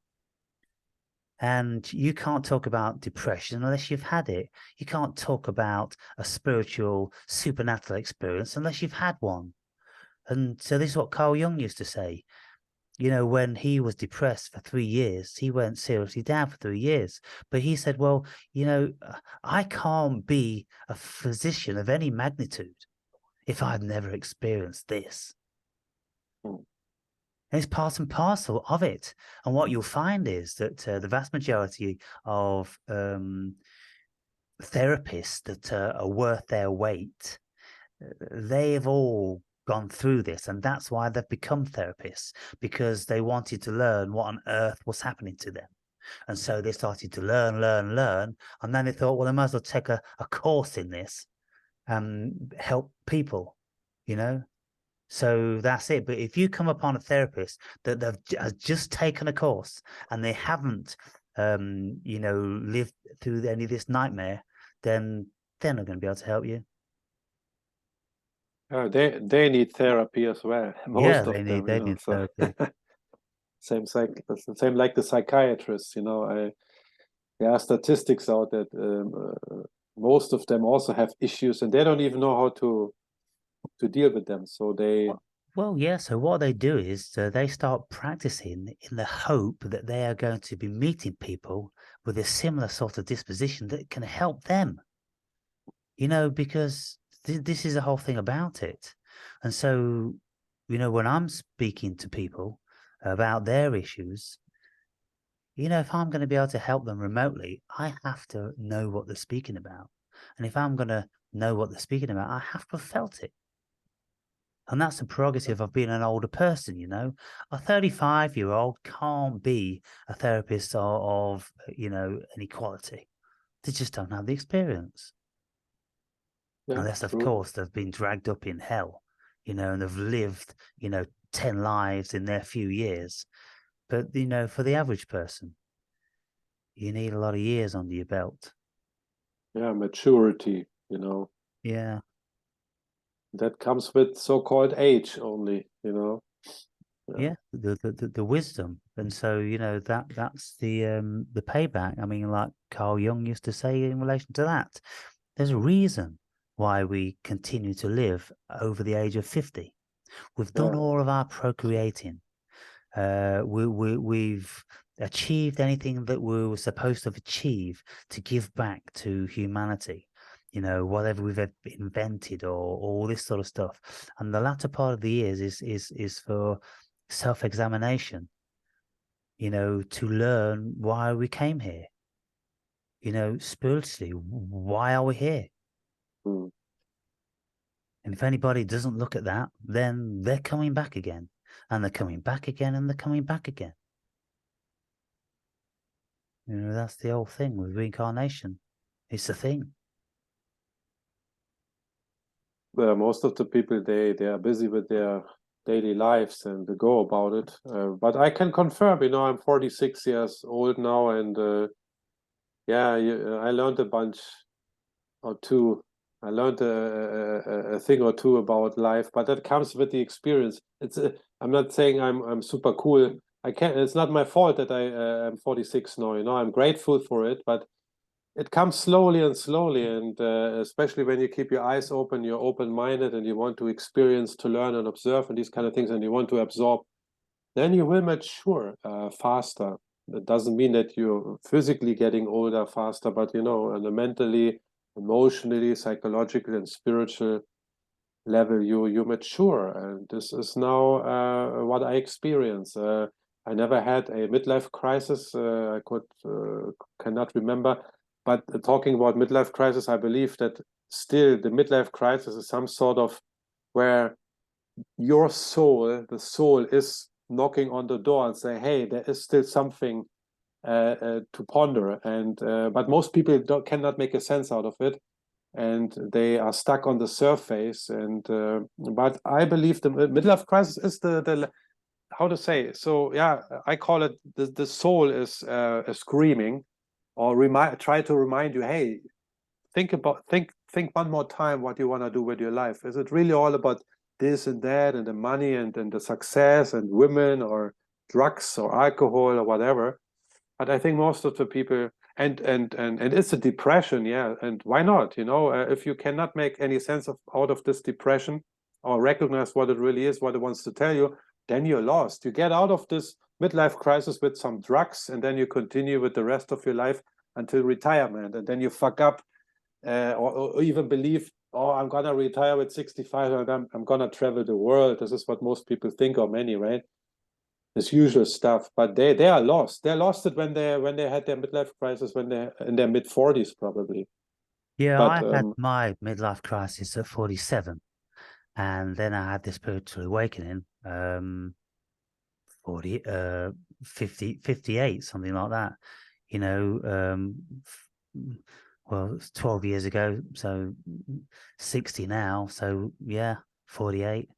And you can't talk about depression unless you've had it. You can't talk about a spiritual, supernatural experience unless you've had one. And so this is what Carl Jung used to say. When he was depressed for 3 years, he went seriously down for 3 years. But he said, well, I can't be a physician of any magnitude if I've never experienced this. And it's part and parcel of it. And what you'll find is that the vast majority of therapists that are worth their weight, they've all gone through this, and that's why they've become therapists, because they wanted to learn what on earth was happening to them. And so they started to learn, and then they thought, well, I might as well take a course in this and help people, So that's it. But if you come upon a therapist that has just taken a course and they haven't, lived through any of this nightmare, then they're not going to be able to help you. They need therapy as well. Most Yeah, of they them, need therapy. Same like the psychiatrists, you know. There are statistics out that most of them also have issues, and they don't even know how to deal with them. So they, Well, yeah. So what they do is they start practicing in the hope that they are going to be meeting people with a similar sort of disposition that can help them. You know, because this is the whole thing about it. And so, you know, when I'm speaking to people about their issues, you know, if I'm going to be able to help them remotely, I have to know what they're speaking about. And if I'm going to know what they're speaking about, I have to have felt it. And that's the prerogative of being an older person, you know. A 35-year-old can't be a therapist of, you know, any quality. They just don't have the experience. yeah, Unless, of true. course, they've been dragged up in hell, you know, and they've lived, you know, 10 lives in their few years. But, you know, for the average person, you need a lot of years under your belt. Yeah, maturity, you know, Yeah. that comes with so-called age only, you know. Yeah, the wisdom. And so, you know, that's the payback. I mean, like Carl Jung used to say in relation to that, there's a reason why we continue to live over the age of 50. We've done Yeah. all of our procreating. We've achieved anything that we were supposed to achieve to give back to humanity. You know, whatever we've invented or all this sort of stuff. And the latter part of the years is for self-examination. You know, to learn why we came here. You know, spiritually, why are we here? Mm. And if anybody doesn't look at that, then they're coming back again. And they're coming back again and they're coming back again. You know, that's the whole thing with reincarnation. It's a thing. Most of the people, they are busy with their daily lives and they go about it. But I can confirm, you know, I'm 46 years old now, and yeah, I learned a bunch or two. I learned a thing or two about life, but that comes with the experience. I'm not saying I'm super cool. I can't. It's not my fault that I'm 46 now. You know, I'm grateful for it, but it comes slowly and slowly, and especially when you keep your eyes open, you're open-minded, and you want to experience, to learn, and observe, and these kind of things, and you want to absorb. Then you will mature faster. That doesn't mean that you're physically getting older faster, but you know, on a mentally, emotionally, psychologically, and spiritual level, you mature, and this is now what I experience. I never had a midlife crisis. I cannot remember, but talking about midlife crisis, I believe that still the midlife crisis is some sort of where your soul, the soul, is knocking on the door and say, "Hey, there is still something to ponder," and but most people cannot make a sense out of it, and they are stuck on the surface. And but I believe the midlife crisis is the how to say. So yeah, I call it the soul is screaming, or try to remind you, hey, think one more time what you want to do with your life. Is it really all about this and that and the money and the success and women or drugs or alcohol or whatever? But I think most of the people, and it's a depression, yeah. And why not? You know, if you cannot make any sense out of this depression or recognize what it really is, what it wants to tell you, then you're lost. You get out of this midlife crisis with some drugs, and then you continue with the rest of your life until retirement, and then you fuck up, or even believe, oh, I'm gonna retire with 65, and I'm gonna travel the world. This is what most people think, or many, right? This usual stuff, but they are lost. They're lost it when they had their midlife crisis, when they're in their mid-40s probably. Yeah, But I had my midlife crisis at 47, and then I had this spiritual awakening, 40, 50, 58, something like that. You know, well, it's 12 years ago, so 60 now. So yeah, 48.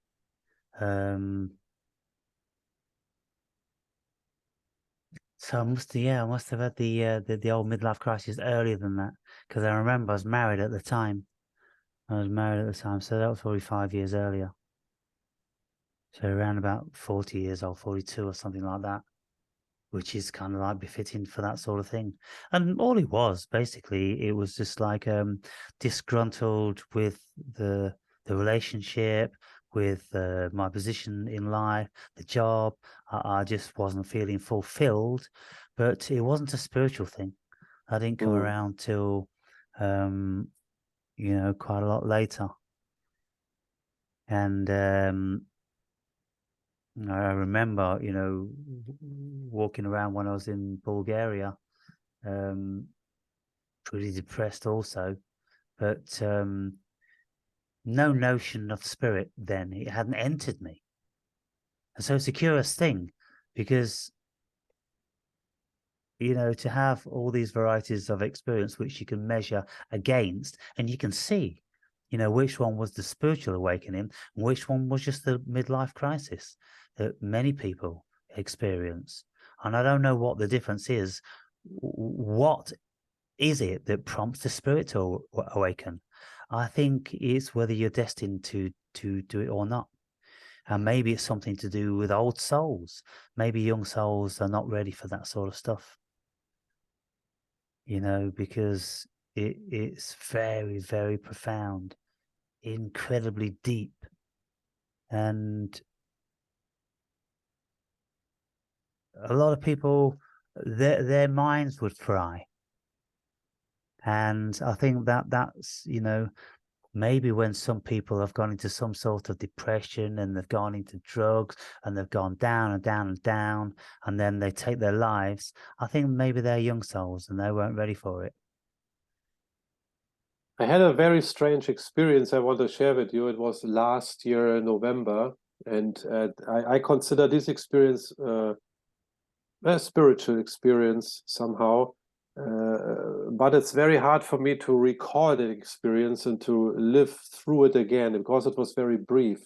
So I must have had the old midlife crisis earlier than that, because I remember I was married at the time. So that was probably 5 years earlier. So around about 40 years old, 42 or something like that. which is kind of like befitting for that sort of thing. And all it was basically, it was just like disgruntled with the relationship, with my position in life, the job. I just wasn't feeling fulfilled, but it wasn't a spiritual thing. I didn't come around till quite a lot later. And I remember, walking around when I was in Bulgaria, pretty depressed also, but no notion of spirit then. It hadn't entered me. And so it's a curious thing because, to have all these varieties of experience which you can measure against, and you can see, which one was the spiritual awakening and which one was just the midlife crisis that many people experience. And I don't know what the difference is. What is it that prompts the spirit to awaken? I think it's whether you're destined to do it or not. And maybe it's something to do with old souls. Maybe young souls are not ready for that sort of stuff. Because it's very, very profound, incredibly deep. And a lot of people, their minds would fry. And I think that's, maybe when some people have gone into some sort of depression and they've gone into drugs and they've gone down and down and down, and then they take their lives, I think maybe they're young souls and they weren't ready for it. I had a very strange experience I want to share with you. It was last year in November, and I consider this experience a spiritual experience somehow. But it's very hard for me to recall that experience and to live through it again because it was very brief.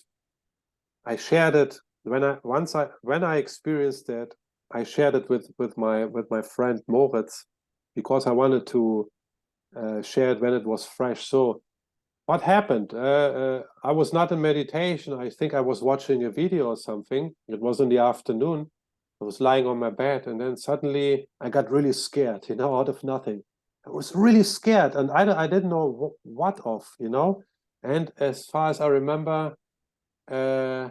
I shared it when I experienced that. I shared it with my friend Moritz because I wanted to share it when it was fresh. So what happened? I was not in meditation. I think I was watching a video or something. It was in the afternoon. I was lying on my bed, and then suddenly I got really scared, out of nothing. I was really scared, and I didn't know what of, And as far as I remember, I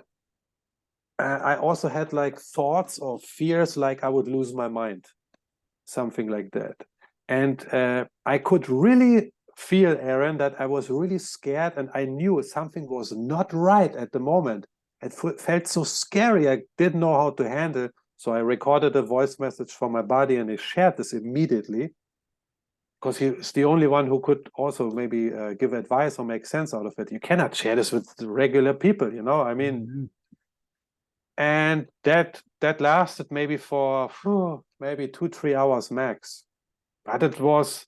also had like thoughts or fears like I would lose my mind, something like that. And I could really feel, Aaron, that I was really scared, and I knew something was not right at the moment. It felt so scary. I didn't know how to handle. So I recorded a voice message for my body, and I shared this immediately because he's the only one who could also maybe give advice or make sense out of it. You cannot share this with regular people, I mean, and that lasted maybe for maybe 2-3 hours max. But it was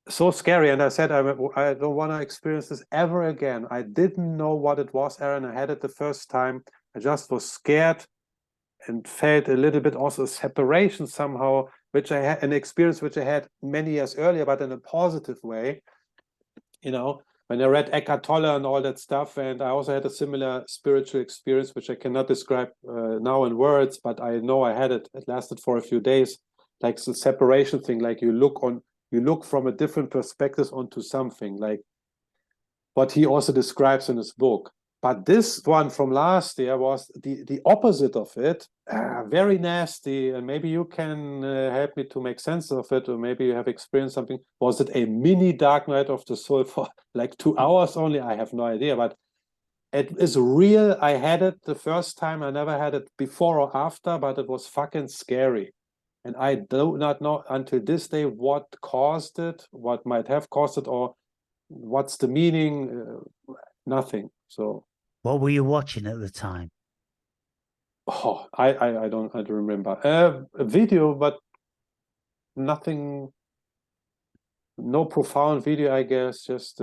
so scary, and I said I don't want to experience this ever again. I didn't know what it was, Aaron. I had it the first time. I just was scared and felt a little bit also separation somehow, which I had an experience which I had many years earlier, but in a positive way. When I read Eckhart Tolle and all that stuff, and I also had a similar spiritual experience, which I cannot describe now in words, but I know I had it. It lasted for a few days, like the separation thing, like you look from a different perspective onto something, like what he also describes in his book. But this one from last year was the opposite of it, very nasty. And maybe you can help me to make sense of it, or maybe you have experienced something. Was it a mini dark night of the soul for like 2 hours only? I have no idea, but it is real. I had it the first time. I never had it before or after, but it was fucking scary. And I do not know until this day what caused it, what might have caused it, or what's the meaning. Nothing. So what were you watching at the time? Oh, I don't remember. A video, but nothing, no profound video, I guess. Just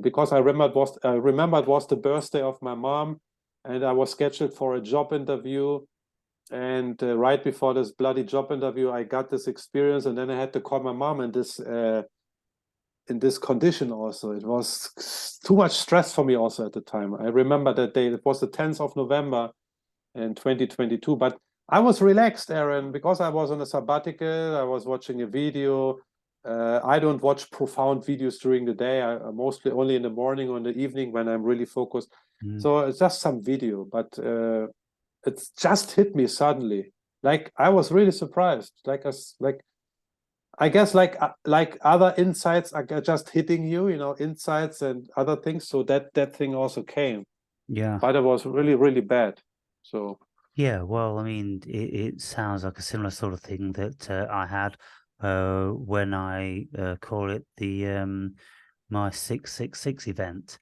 because I remember it was the birthday of my mom, and I was scheduled for a job interview. And right before this bloody job interview, I got this experience, and then I had to call my mom in this condition also. It was too much stress for me also at the time. I remember that day. It was the 10th of November in 2022. But I was relaxed, Aaron, because I was on a sabbatical. I was watching a video. I don't watch profound videos during the day. I mostly only in the morning or in the evening when I'm really focused. So it's just some video, but it's just hit me suddenly. Like I was really surprised. Like I guess like other insights are just hitting you, you know, insights and other things. So that thing also came, Yeah. but it was really, really bad. So Yeah, well, I mean, it sounds like a similar sort of thing that I had when I call it the my 666 event,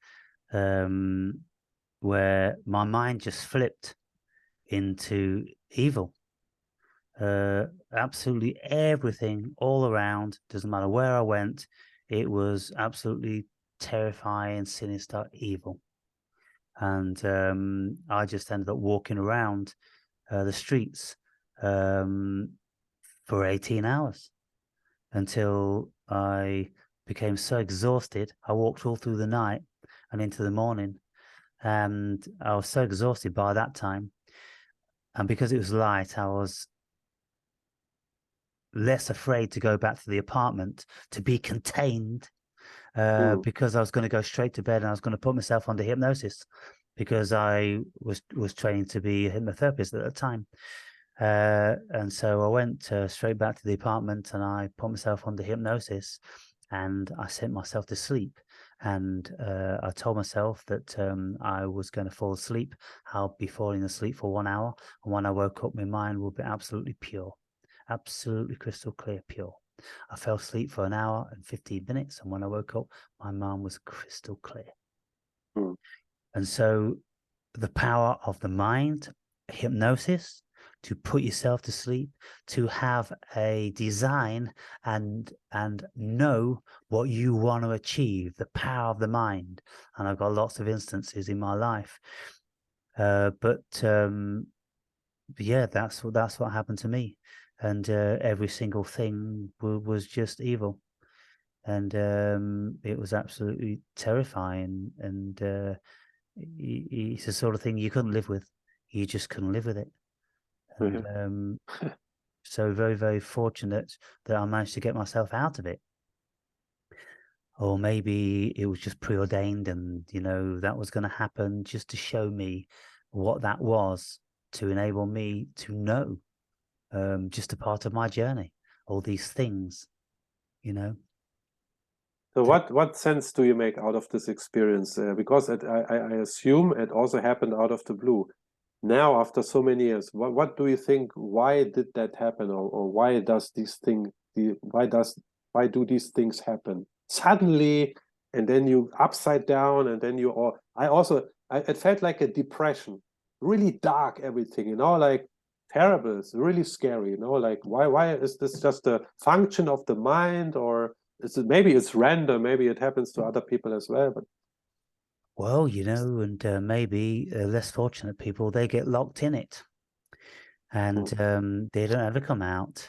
where my mind just flipped into evil. Absolutely everything all around, doesn't matter where I went, it was absolutely terrifying, sinister, evil. And I just ended up walking around the streets for 18 hours until I became so exhausted. I walked all through the night and into the morning, and I was so exhausted by that time. And because it was light, I was less afraid to go back to the apartment to be contained because I was going to go straight to bed and I was going to put myself under hypnosis because I was training to be a hypnotherapist at the time. And so I went straight back to the apartment and I put myself under hypnosis and I sent myself to sleep. And I told myself that I was going to fall asleep. I'll be falling asleep for 1 hour. And when I woke up, my mind will be absolutely pure, absolutely crystal clear, pure. I fell asleep for 1 hour and 15 minutes. And when I woke up, my mind was crystal clear. Mm. And so the power of the mind, hypnosis, to put yourself to sleep, to have a design and know what you want to achieve, the power of the mind. And I've got lots of instances in my life. But yeah, that's what happened to me. And every single thing was just evil. And it was absolutely terrifying. And it's the sort of thing you couldn't live with. You just couldn't live with it. And so very, very fortunate that I managed to get myself out of it. Or maybe it was just preordained and, you know, that was going to happen just to show me what that was, to enable me to know just a part of my journey, all these things, you know. So what sense do you make out of this experience? Because I assume it also happened out of the blue. Now, after so many years, what do you think? Why did that happen, or why does why do these things happen suddenly, and then you upside down, and then you all? It felt like a depression, really dark, everything, you know, like terrible. It's really scary, you know, like why is this just a function of the mind, or maybe it's random, maybe it happens to other people as well, but well, you know, and maybe less fortunate people, they get locked in it and they don't ever come out.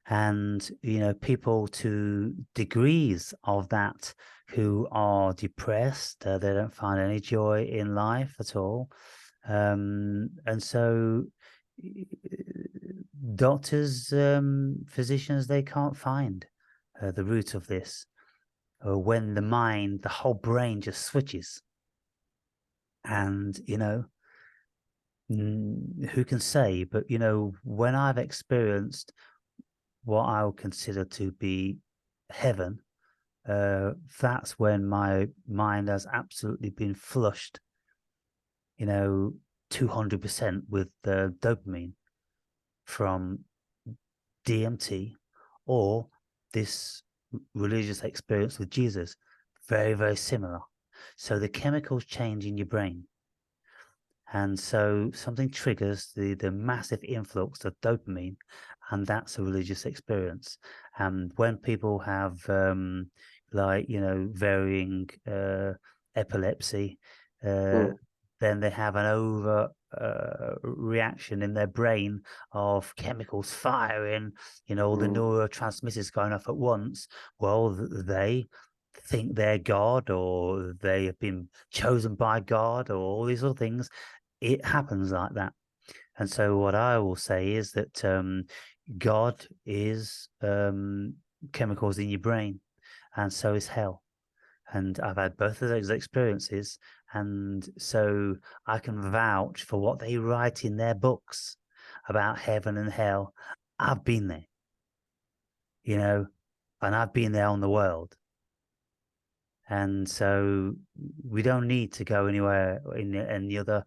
And, you know, people to degrees of that who are depressed, they don't find any joy in life at all. And so doctors, physicians, they can't find the root of this. When the mind, the whole brain just switches. And, you know, who can say? But, you know, when I've experienced what I would consider to be heaven, that's when my mind has absolutely been flushed, you know, 200% with dopamine from DMT or this religious experience with Jesus. Very, very similar. So the chemicals change in your brain. And so something triggers the massive influx of dopamine, and that's a religious experience. And when people have like, you know, varying epilepsy, then they have an over reaction in their brain of chemicals firing, you know, all the neurotransmitters going off at once. Well, they think they're God, or they have been chosen by God, or all these other things. It happens like that. And so what I will say is that God is chemicals in your brain, and so is hell. And I've had both of those experiences, and so I can vouch for what they write in their books about heaven and hell. I've been there, you know, and I've been there on the world. And so we don't need to go anywhere in any other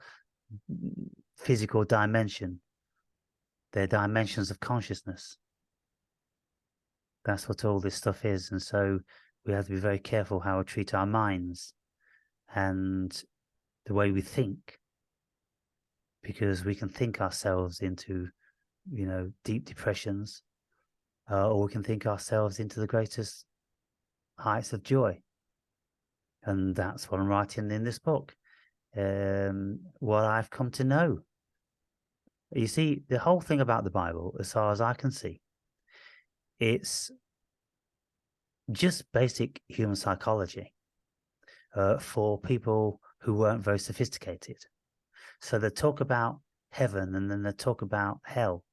physical dimension. They're dimensions of consciousness. That's what all this stuff is. And so we have to be very careful how we treat our minds and the way we think, because we can think ourselves into, deep depressions, or we can think ourselves into the greatest heights of joy. And that's what I'm writing in this book. What I've come to know. You see, the whole thing about the Bible, as far as I can see, it's just basic human psychology for people who weren't very sophisticated. So they talk about heaven and then they talk about hell.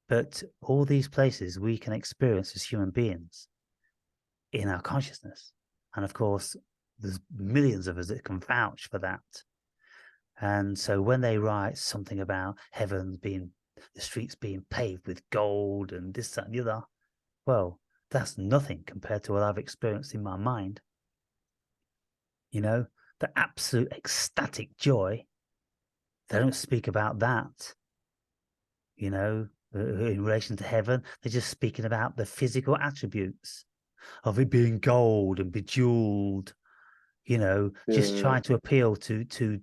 But all these places we can experience as human beings in our consciousness. And of course, there's millions of us that can vouch for that. And so when they write something about heaven being, the streets being paved with gold and this, that, and the other, well, that's nothing compared to what I've experienced in my mind. The absolute ecstatic joy. They don't speak about that, in relation to heaven. They're just speaking about the physical attributes of it being gold and bejeweled, just trying to appeal to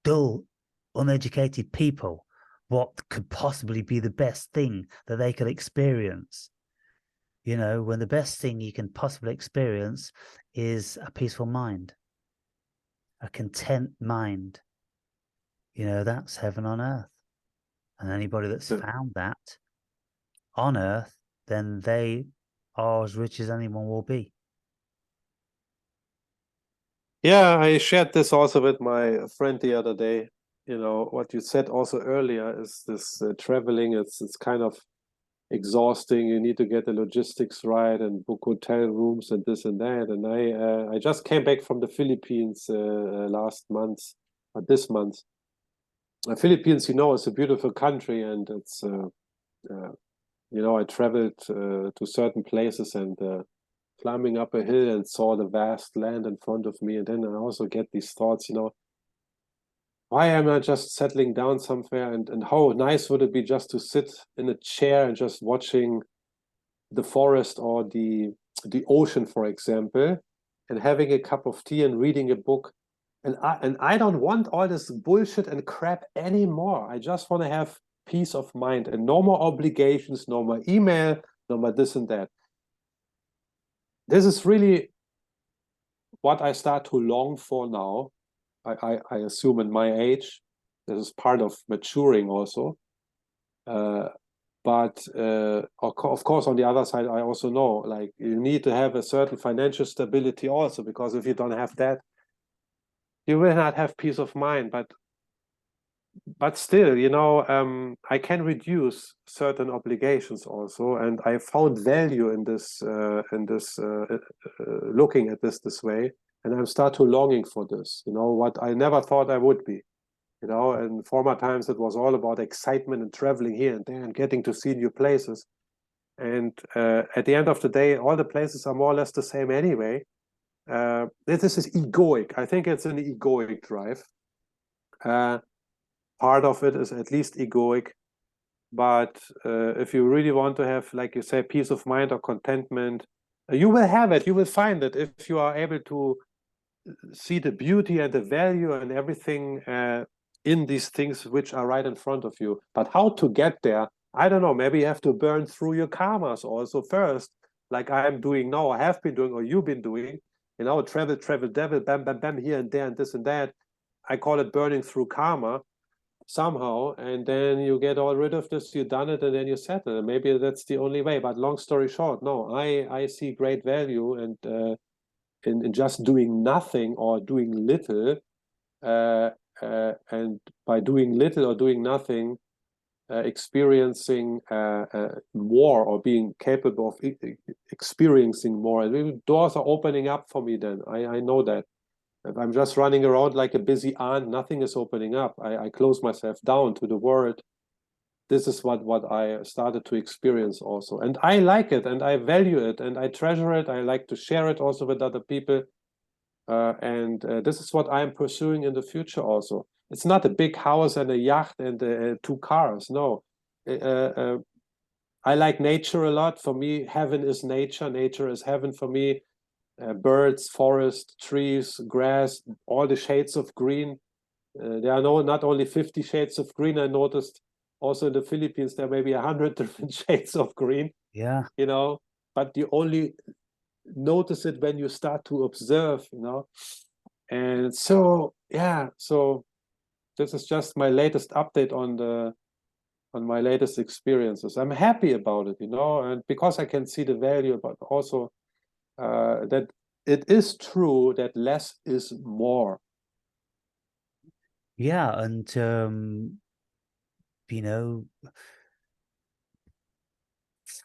dull, uneducated people. What could possibly be the best thing that they could experience? When the best thing you can possibly experience is a peaceful mind, a content mind. That's heaven on earth. And anybody that's found that on earth, then they are as rich as anyone will be. Yeah, I shared this also with my friend the other day. What you said also earlier is this traveling, it's kind of exhausting. You need to get the logistics right and book hotel rooms and this and that. And I just came back from the Philippines last month, or this month. The Philippines, is a beautiful country, and it's I traveled to certain places and climbing up a hill and saw the vast land in front of me. And then I also get these thoughts, why am I just settling down somewhere? And how nice would it be just to sit in a chair and just watching the forest or the ocean, for example, and having a cup of tea and reading a book. And I don't want all this bullshit and crap anymore. I just want to have peace of mind and no more obligations, no more email, no more this and that. This is really what I start to long for now. I assume in my age, this is part of maturing also. But of course, on the other side, I also know, like, you need to have a certain financial stability also, because if you don't have that, you will not have peace of mind. But still, I can reduce certain obligations also, and I found value in this looking at this way, and I'm start to longing for this. What I never thought I would be. In former times it was all about excitement and traveling here and there and getting to see new places. And at the end of the day, all the places are more or less the same anyway. This is egoic. I think it's an egoic drive. Part of it is at least egoic. But if you really want to have, like you say, peace of mind or contentment, you will have it. You will find it if you are able to see the beauty and the value and everything in these things which are right in front of you. But how to get there, I don't know. Maybe you have to burn through your karmas also first, like I'm doing now, I have been doing, or you've been doing. Travel, devil, bam, bam, bam, here and there and this and that. I call it burning through karma somehow, and then you get all rid of this, you've done it, and then you settle. And maybe that's the only way. But long story short, no, I see great value and in just doing nothing or doing little, and by doing little or doing nothing, experiencing more, or being capable of experiencing more. And doors are opening up for me then. I know that. If I'm just running around like a busy ant, nothing is opening up. I close myself down to the world. This is what I started to experience also. And I like it, and I value it, and I treasure it. I like to share it also with other people. And this is what I'm pursuing in the future also. It's not a big house and a yacht and 2 cars. No. I like nature a lot. For me, heaven is nature. Nature is heaven for me. Birds, forest, trees, grass, all the shades of green. There are not only 50 shades of green. I noticed also in the Philippines, there may be 100 different shades of green. Yeah. You know, but you only notice it when you start to observe, you know. And so, yeah, so this is just my latest update on my latest experiences. I'm happy about it, you know, and because I can see the value, but also that it is true that less is more. Yeah, and you know,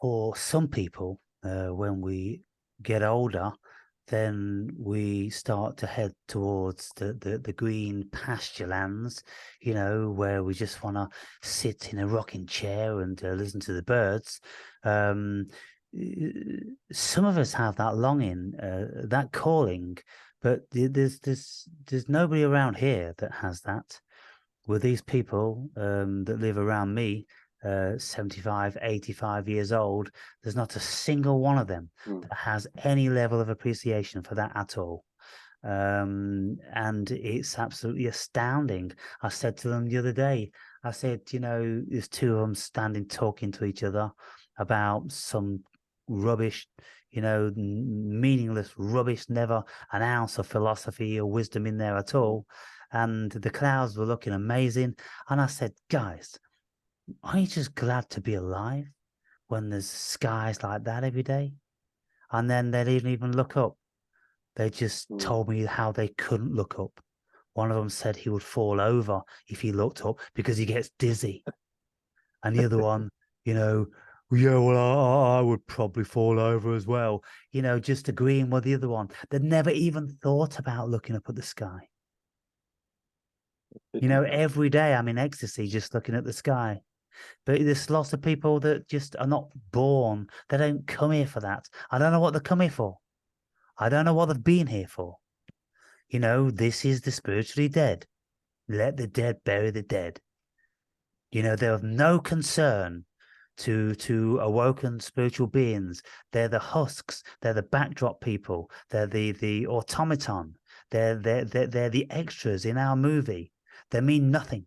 for some people, when we get older, then we start to head towards the green pasture lands, you know, where we just want to sit in a rocking chair and listen to the birds. Some of us have that longing, that calling, but there's nobody around here that has that. With these people that live around me, 75, 85 years old, there's not a single one of them that has any level of appreciation for that at all. And it's absolutely astounding. I said to them the other day, I said, you know, there's 2 of them standing talking to each other about some rubbish, you know, meaningless rubbish, never an ounce of philosophy or wisdom in there at all. And the clouds were looking amazing. And I said, guys, aren't you just glad to be alive when there's skies like that every day? And then they didn't even look up. They just told me how they couldn't look up. One of them said he would fall over if he looked up because he gets dizzy. And the other one, you know, yeah, well, I would probably fall over as well. You know, just agreeing with the other one. They'd never even thought about looking up at the sky. You know, every day I'm in ecstasy just looking at the sky. But there's lots of people that just are not born. They don't come here for that. I don't know what they come here for. I don't know what they've been here for. You know, this is the spiritually dead. Let the dead bury the dead. You know, they have no concern to awoken spiritual beings. They're the husks. They're the backdrop people. They're the automaton. They're the extras in our movie. They mean nothing.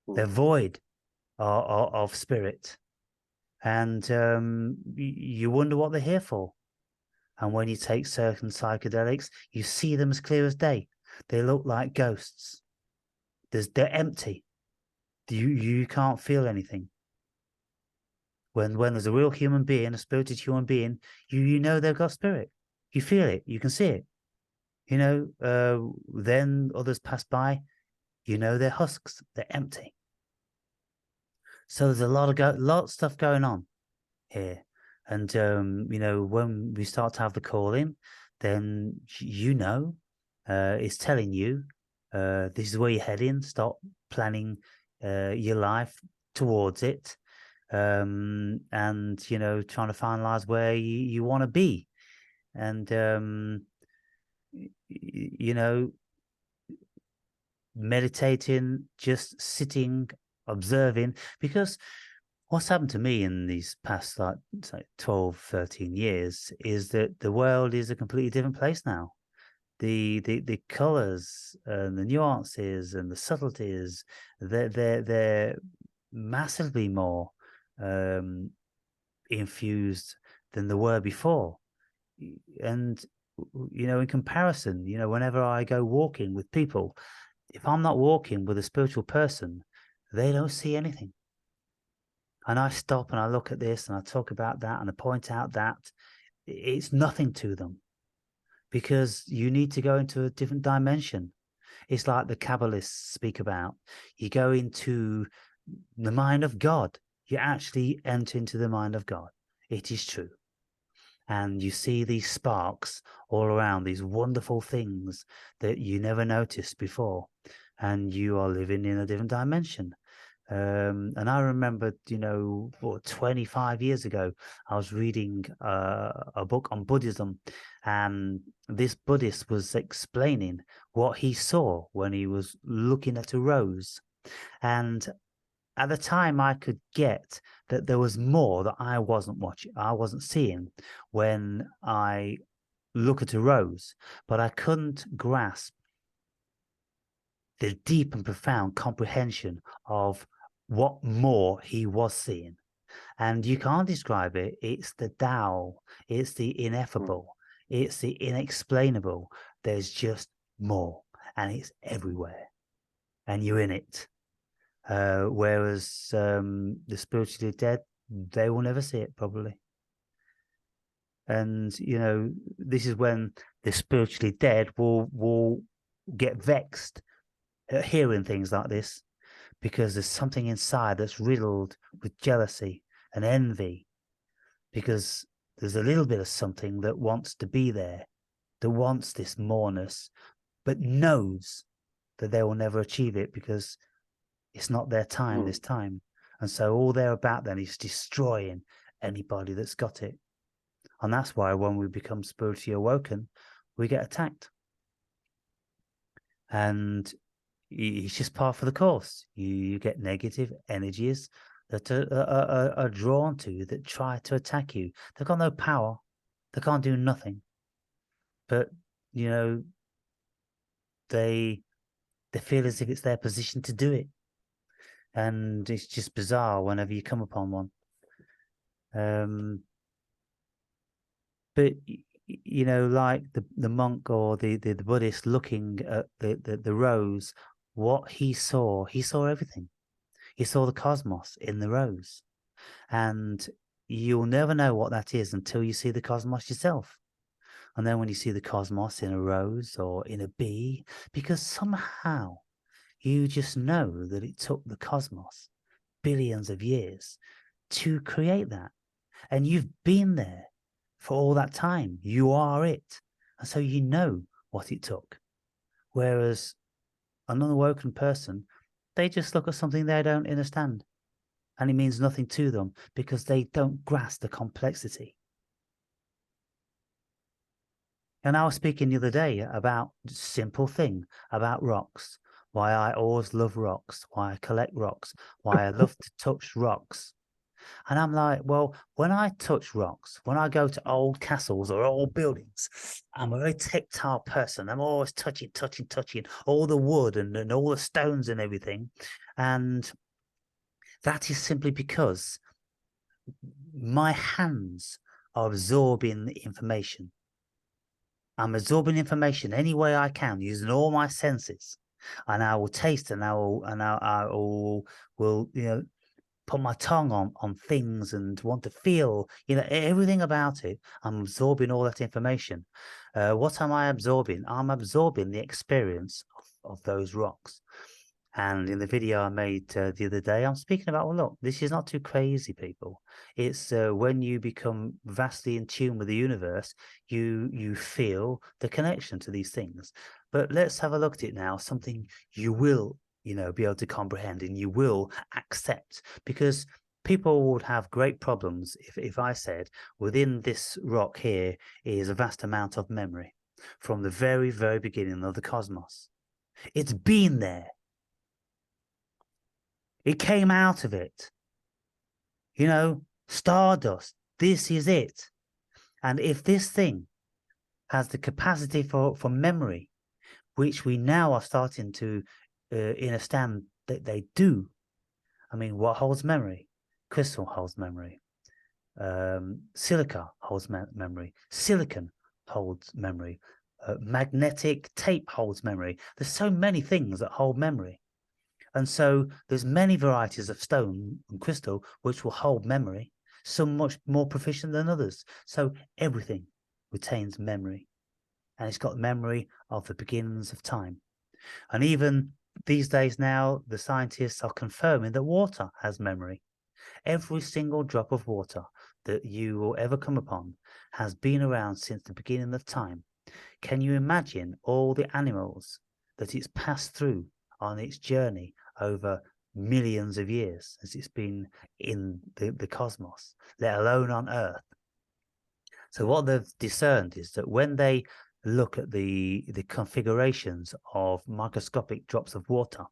They're void of spirit. And you wonder what they're here for. And when you take certain psychedelics, you see them as clear as day. They look like ghosts. They're empty. You can't feel anything. When there's a real human being, a spirited human being, you know they've got spirit. You feel it. You can see it. You know, then others pass by. You know they're husks. They're empty. So there's a lot of stuff going on here. And, you know, when we start to have the call in, then, you know, it's telling you, this is where you're heading. Start planning your life towards it. And, you know, trying to finalize where you want to be. And, you know, meditating, just sitting, observing, because what's happened to me in these past like 12, 13 years is that the world is a completely different place now. The colors and the nuances and the subtleties, they're massively more infused than they were before. And, you know, in comparison, you know, whenever I go walking with people, if I'm not walking with a spiritual person, they don't see anything. And I stop and I look at this and I talk about that and I point out that it's nothing to them, because you need to go into a different dimension. It's like the Kabbalists speak about. You go into the mind of God. You actually enter into the mind of God. It is true. And you see these sparks all around, these wonderful things that you never noticed before. And you are living in a different dimension. And I remember, 25 years ago, I was reading a book on Buddhism, and this Buddhist was explaining what he saw when he was looking at a rose. And at the time, I could get that there was more that I wasn't seeing when I look at a rose, but I couldn't grasp the deep and profound comprehension of what more he was seeing. And you can't describe it. It's the Tao. It's the ineffable. It's the inexplainable. There's just more, and it's everywhere, and you're in it. Whereas the spiritually dead, they will never see it, probably. And this is when the spiritually dead will get vexed at hearing things like this, because there's something inside that's riddled with jealousy and envy, because there's a little bit of something that wants to be there, that wants this moreness, but knows that they will never achieve it because it's not their time this time. And so all they're about then is destroying anybody that's got it. And that's why when we become spiritually awoken, we get attacked. And it's just part of the course. You get negative energies that are drawn to you, that try to attack you. They've got no power. They can't do nothing. But, they feel as if it's their position to do it. And it's just bizarre whenever you come upon one. But like the monk or the Buddhist looking at the rose, what he saw everything. He saw the cosmos in the rose. And you'll never know what that is until you see the cosmos yourself. And then when you see the cosmos in a rose or in a bee, because somehow you just know that it took the cosmos billions of years to create that. And you've been there for all that time. You are it. And so you know what it took. Whereas an unawoken person, they just look at something they don't understand. And it means nothing to them because they don't grasp the complexity. And I was speaking the other day about a simple thing about rocks, why I always love rocks, why I collect rocks, why I love to touch rocks. And I'm like, well, when I touch rocks, when I go to old castles or old buildings, I'm a very tactile person. I'm always touching all the wood and all the stones and everything. And that is simply because my hands are absorbing the information. I'm absorbing information any way I can, using all my senses. And I will taste and I will put my tongue on things and want to feel, everything about it. I'm absorbing all that information. What am I absorbing? I'm absorbing the experience of those rocks. And in the video I made the other day, I'm speaking about, well, look, this is not too crazy, people. It's when you become vastly in tune with the universe, you feel the connection to these things. But let's have a look at it now, something you will be able to comprehend and you will accept, because people would have great problems if I said within this rock here is a vast amount of memory from the very, very beginning of the cosmos. It's been there. It came out of it. Stardust. This is it. And if this thing has the capacity for memory, which we now are starting to understand that they do. I mean, what holds memory? Crystal holds memory. Silica holds memory. Silicon holds memory. Magnetic tape holds memory. There's so many things that hold memory. And so there's many varieties of stone and crystal which will hold memory, some much more proficient than others. So everything retains memory. And it's got memory of the beginnings of time. And even these days now, the scientists are confirming that water has memory. Every single drop of water that you will ever come upon has been around since the beginning of time. Can you imagine all the animals that it's passed through on its journey over millions of years as it's been in the cosmos, let alone on Earth? So what they've discerned is that when they look at the configurations of microscopic drops of water,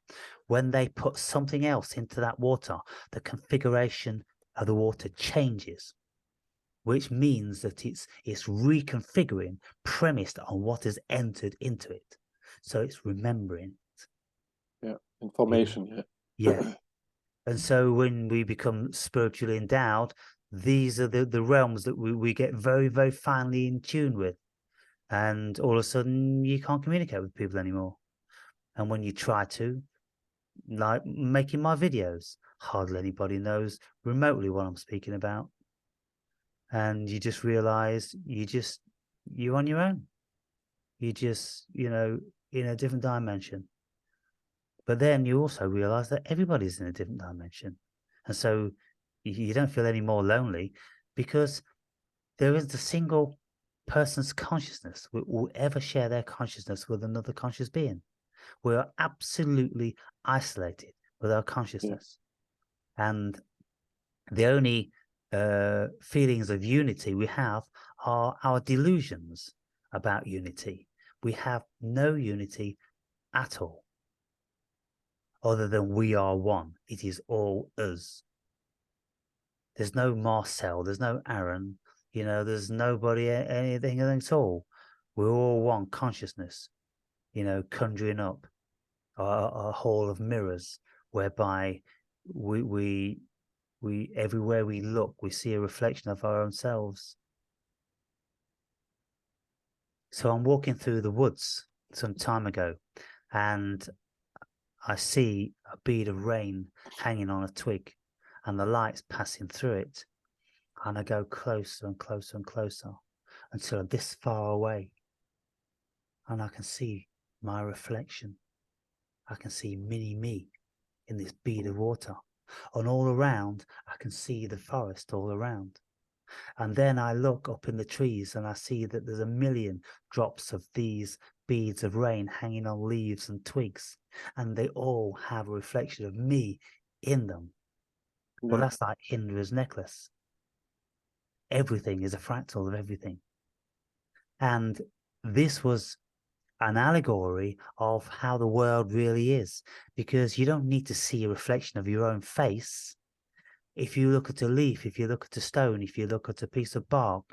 when they put something else into that water, the configuration of the water changes, which means that it's reconfiguring premised on what has entered into it. So it's remembering. Yeah, information. Yeah. And so when we become spiritually endowed, these are the realms that we get very, very finely in tune with. And all of a sudden, you can't communicate with people anymore. And when you try to, like making my videos, hardly anybody knows remotely what I'm speaking about. And you just realize you're on your own. You just, in a different dimension. But then you also realize that everybody's in a different dimension. And so you don't feel any more lonely because there is the single person's consciousness who will ever share their consciousness with another conscious being. We are absolutely isolated with our consciousness. Yeah. And the only feelings of unity we have are our delusions about unity. We have no unity at all, other than we are one. It is all us. There's no Marcel, there's no Aaron, there's nobody, anything at all. We're all one consciousness, conjuring up a hall of mirrors whereby we everywhere we look, we see a reflection of our own selves. So I'm walking through the woods some time ago, and I see a bead of rain hanging on a twig, and the light's passing through it. And I go closer and closer and closer until I'm this far away, and I can see my reflection. I can see mini me in this bead of water. And all around, I can see the forest all around. And then I look up in the trees and I see that there's a million drops of these beads of rain hanging on leaves and twigs. And they all have a reflection of me in them. Yeah. Well, that's like Indra's necklace. Everything is a fractal of everything. And this was an allegory of how the world really is, because you don't need to see a reflection of your own face. If you look at a leaf, if you look at a stone, if you look at a piece of bark,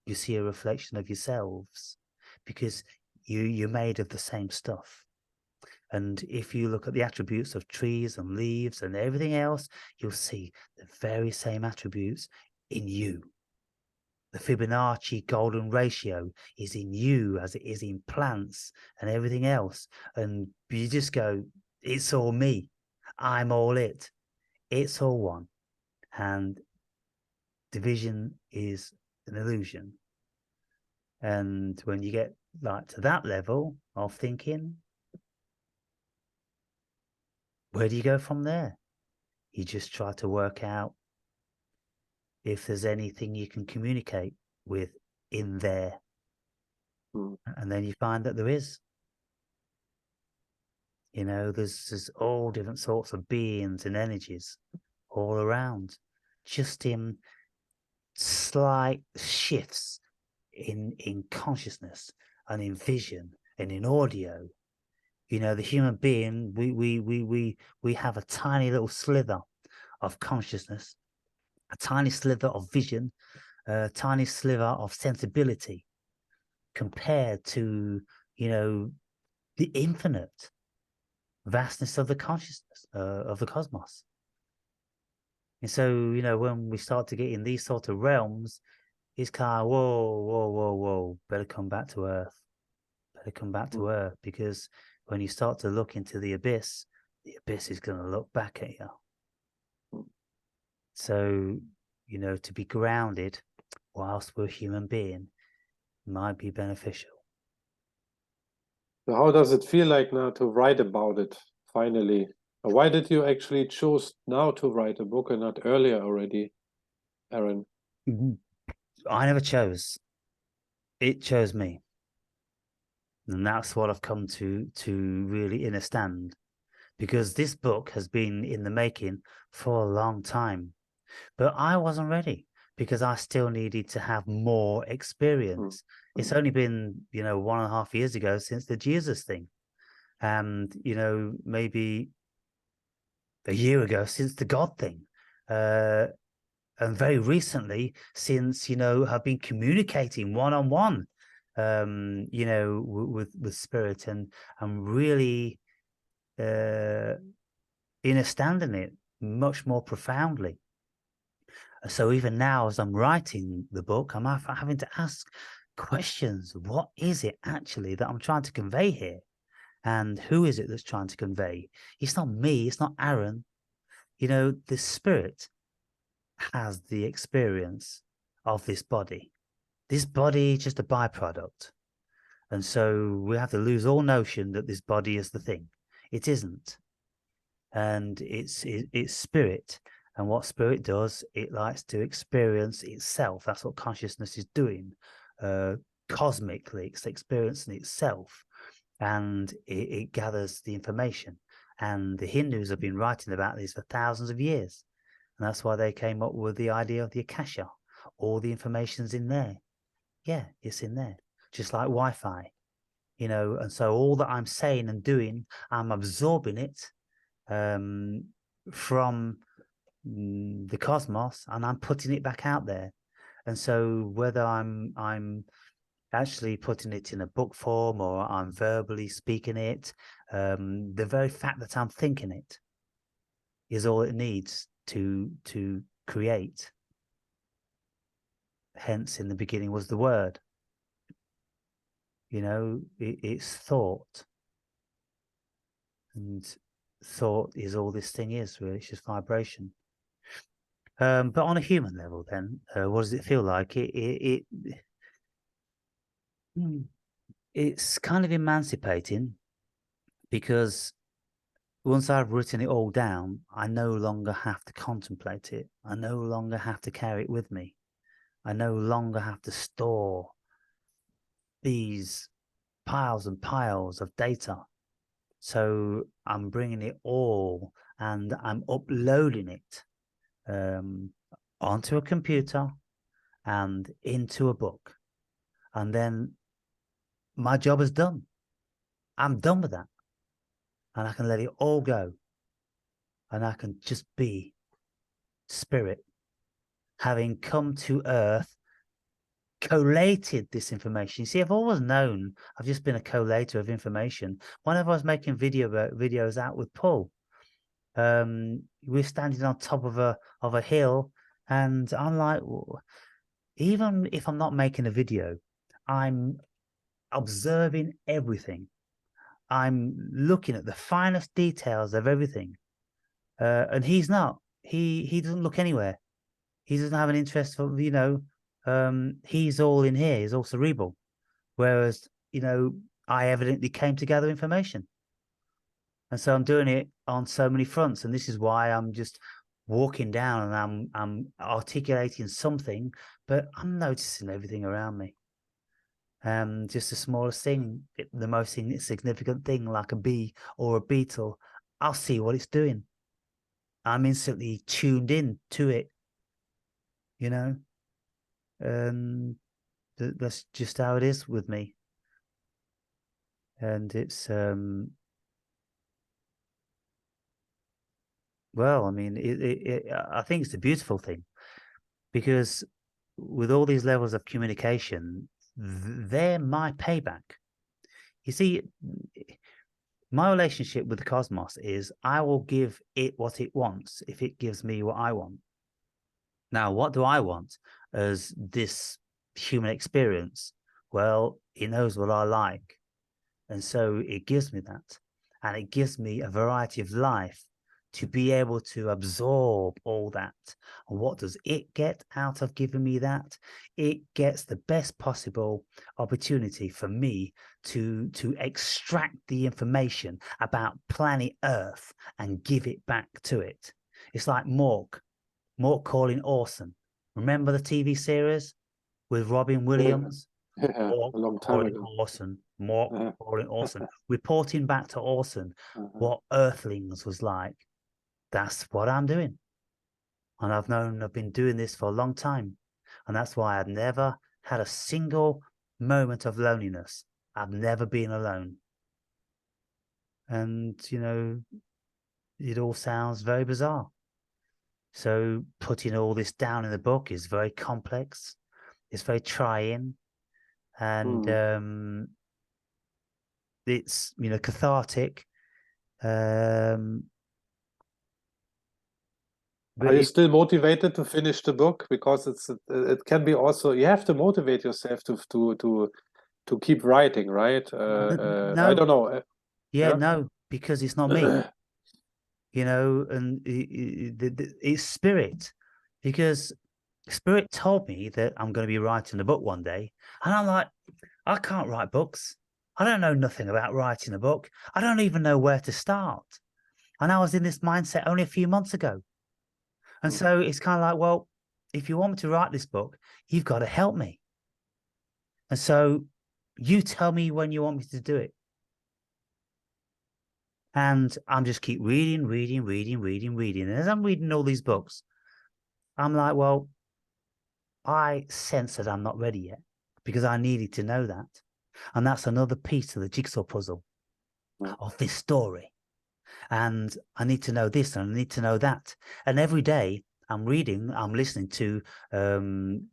you see a reflection of yourselves, because you're made of the same stuff. And if you look at the attributes of trees and leaves and everything else, you'll see the very same attributes in you. The Fibonacci golden ratio is in you as it is in plants and everything else. And you just go, it's all me. I'm all it. It's all one. And division is an illusion. And when you get like to that level of thinking, where do you go from there? You just try to work out if there's anything you can communicate with in there. And then you find that there is. There's all different sorts of beings and energies all around, just in slight shifts in consciousness and in vision and in audio. The human being, we have a tiny little slither of consciousness, a tiny slither of vision, a tiny sliver of sensibility compared to, the infinite vastness of the consciousness of the cosmos. And so, when we start to get in these sort of realms, it's kind of, whoa, better come back to Earth. Better come back to Earth, because when you start to look into the abyss is going to look back at you. So, to be grounded whilst we're a human being might be beneficial. So how does it feel like now to write about it finally? Why did you actually choose now to write a book and not earlier already, Aaron? I never chose. It chose me. And that's what I've come to really understand. Because this book has been in the making for a long time. But I wasn't ready because I still needed to have more experience. It's only been, 1.5 years ago since the Jesus thing. And, maybe a year ago since the God thing. And very recently since, I've been communicating one-on-one, with spirit, and I'm really understanding it much more profoundly. So even now, as I'm writing the book, I'm having to ask questions. What is it actually that I'm trying to convey here? And who is it that's trying to convey? It's not me. It's not Aaron. The spirit has the experience of this body. This body is just a byproduct. And so we have to lose all notion that this body is the thing. It isn't. And it's spirit. And what spirit does, it likes to experience itself. That's what consciousness is doing. Cosmically, it's experiencing itself. And it gathers the information. And the Hindus have been writing about this for thousands of years. And that's why they came up with the idea of the Akasha. All the information's in there. Yeah, it's in there. Just like Wi-Fi, and so all that I'm saying and doing, I'm absorbing it from the cosmos, and I'm putting it back out there. And so whether I'm actually putting it in a book form or I'm verbally speaking it, the very fact that I'm thinking it is all it needs to create. Hence, in the beginning was the word. It's thought. And thought is all this thing is, really. It's just vibration. But on a human level, then, what does it feel like? It's kind of emancipating, because once I've written it all down, I no longer have to contemplate it. I no longer have to carry it with me. I no longer have to store these piles and piles of data. So I'm bringing it all and I'm uploading it onto a computer and into a book. And then my job is done. I'm done with that. And I can let it all go. And I can just be spirit, having come to earth, collated this information. You see, I've always known I've just been a collator of information. Whenever I was making videos out with Paul, we're standing on top of a hill, and I'm like, even if I'm not making a video, I'm observing everything. I'm looking at the finest details of everything. And he's not. He doesn't look anywhere. He doesn't have an interest for, he's all in here. He's all cerebral. Whereas, I evidently came to gather information. And so I'm doing it on so many fronts. And this is why I'm just walking down and I'm articulating something, but I'm noticing everything around me. Just the smallest thing, the most insignificant thing, like a bee or a beetle, I'll see what it's doing. I'm instantly tuned in to it, that's just how it is with me. And it's, well, I mean, I think it's a beautiful thing, because with all these levels of communication, they're my payback. You see, my relationship with the cosmos is I will give it what it wants if it gives me what I want. Now, what do I want as this human experience? Well, it knows what I like. And so it gives me that. And it gives me a variety of life to be able to absorb all that. And what does it get out of giving me that? It gets the best possible opportunity for me to extract the information about planet Earth and give it back to it. It's like Mork calling Orson. Remember the TV series with Robin Williams? Yeah, Mork a long time calling ago. Orson. Mork Uh-huh. calling Orson. Reporting back to Orson what Earthlings was like. That's what I'm doing. And I've been doing this for a long time. And that's why I've never had a single moment of loneliness. I've never been alone. And, you know, it all sounds very bizarre. So putting all this down in the book is very complex. It's very trying. And it's, you know, cathartic. But Are you still motivated to finish the book? Because it can be also, you have to motivate yourself to keep writing, right? I no, don't know. yeah, Yeah. no, because it's not me, you know, and it's spirit, because spirit told me that I'm going to be writing a book one day, and I'm like, I can't write books. I don't know nothing about writing a book. I don't even know where to start. And I was in this mindset only a few months ago. And so it's kind of like, well, if you want me to write this book, you've got to help me. And so you tell me when you want me to do it. And I'm just keep reading. And as I'm reading all these books, I'm like, well, I sense that I'm not ready yet because I needed to know that. And that's another piece of the jigsaw puzzle of this story. And I need to know this and I need to know that. And every day I'm listening to the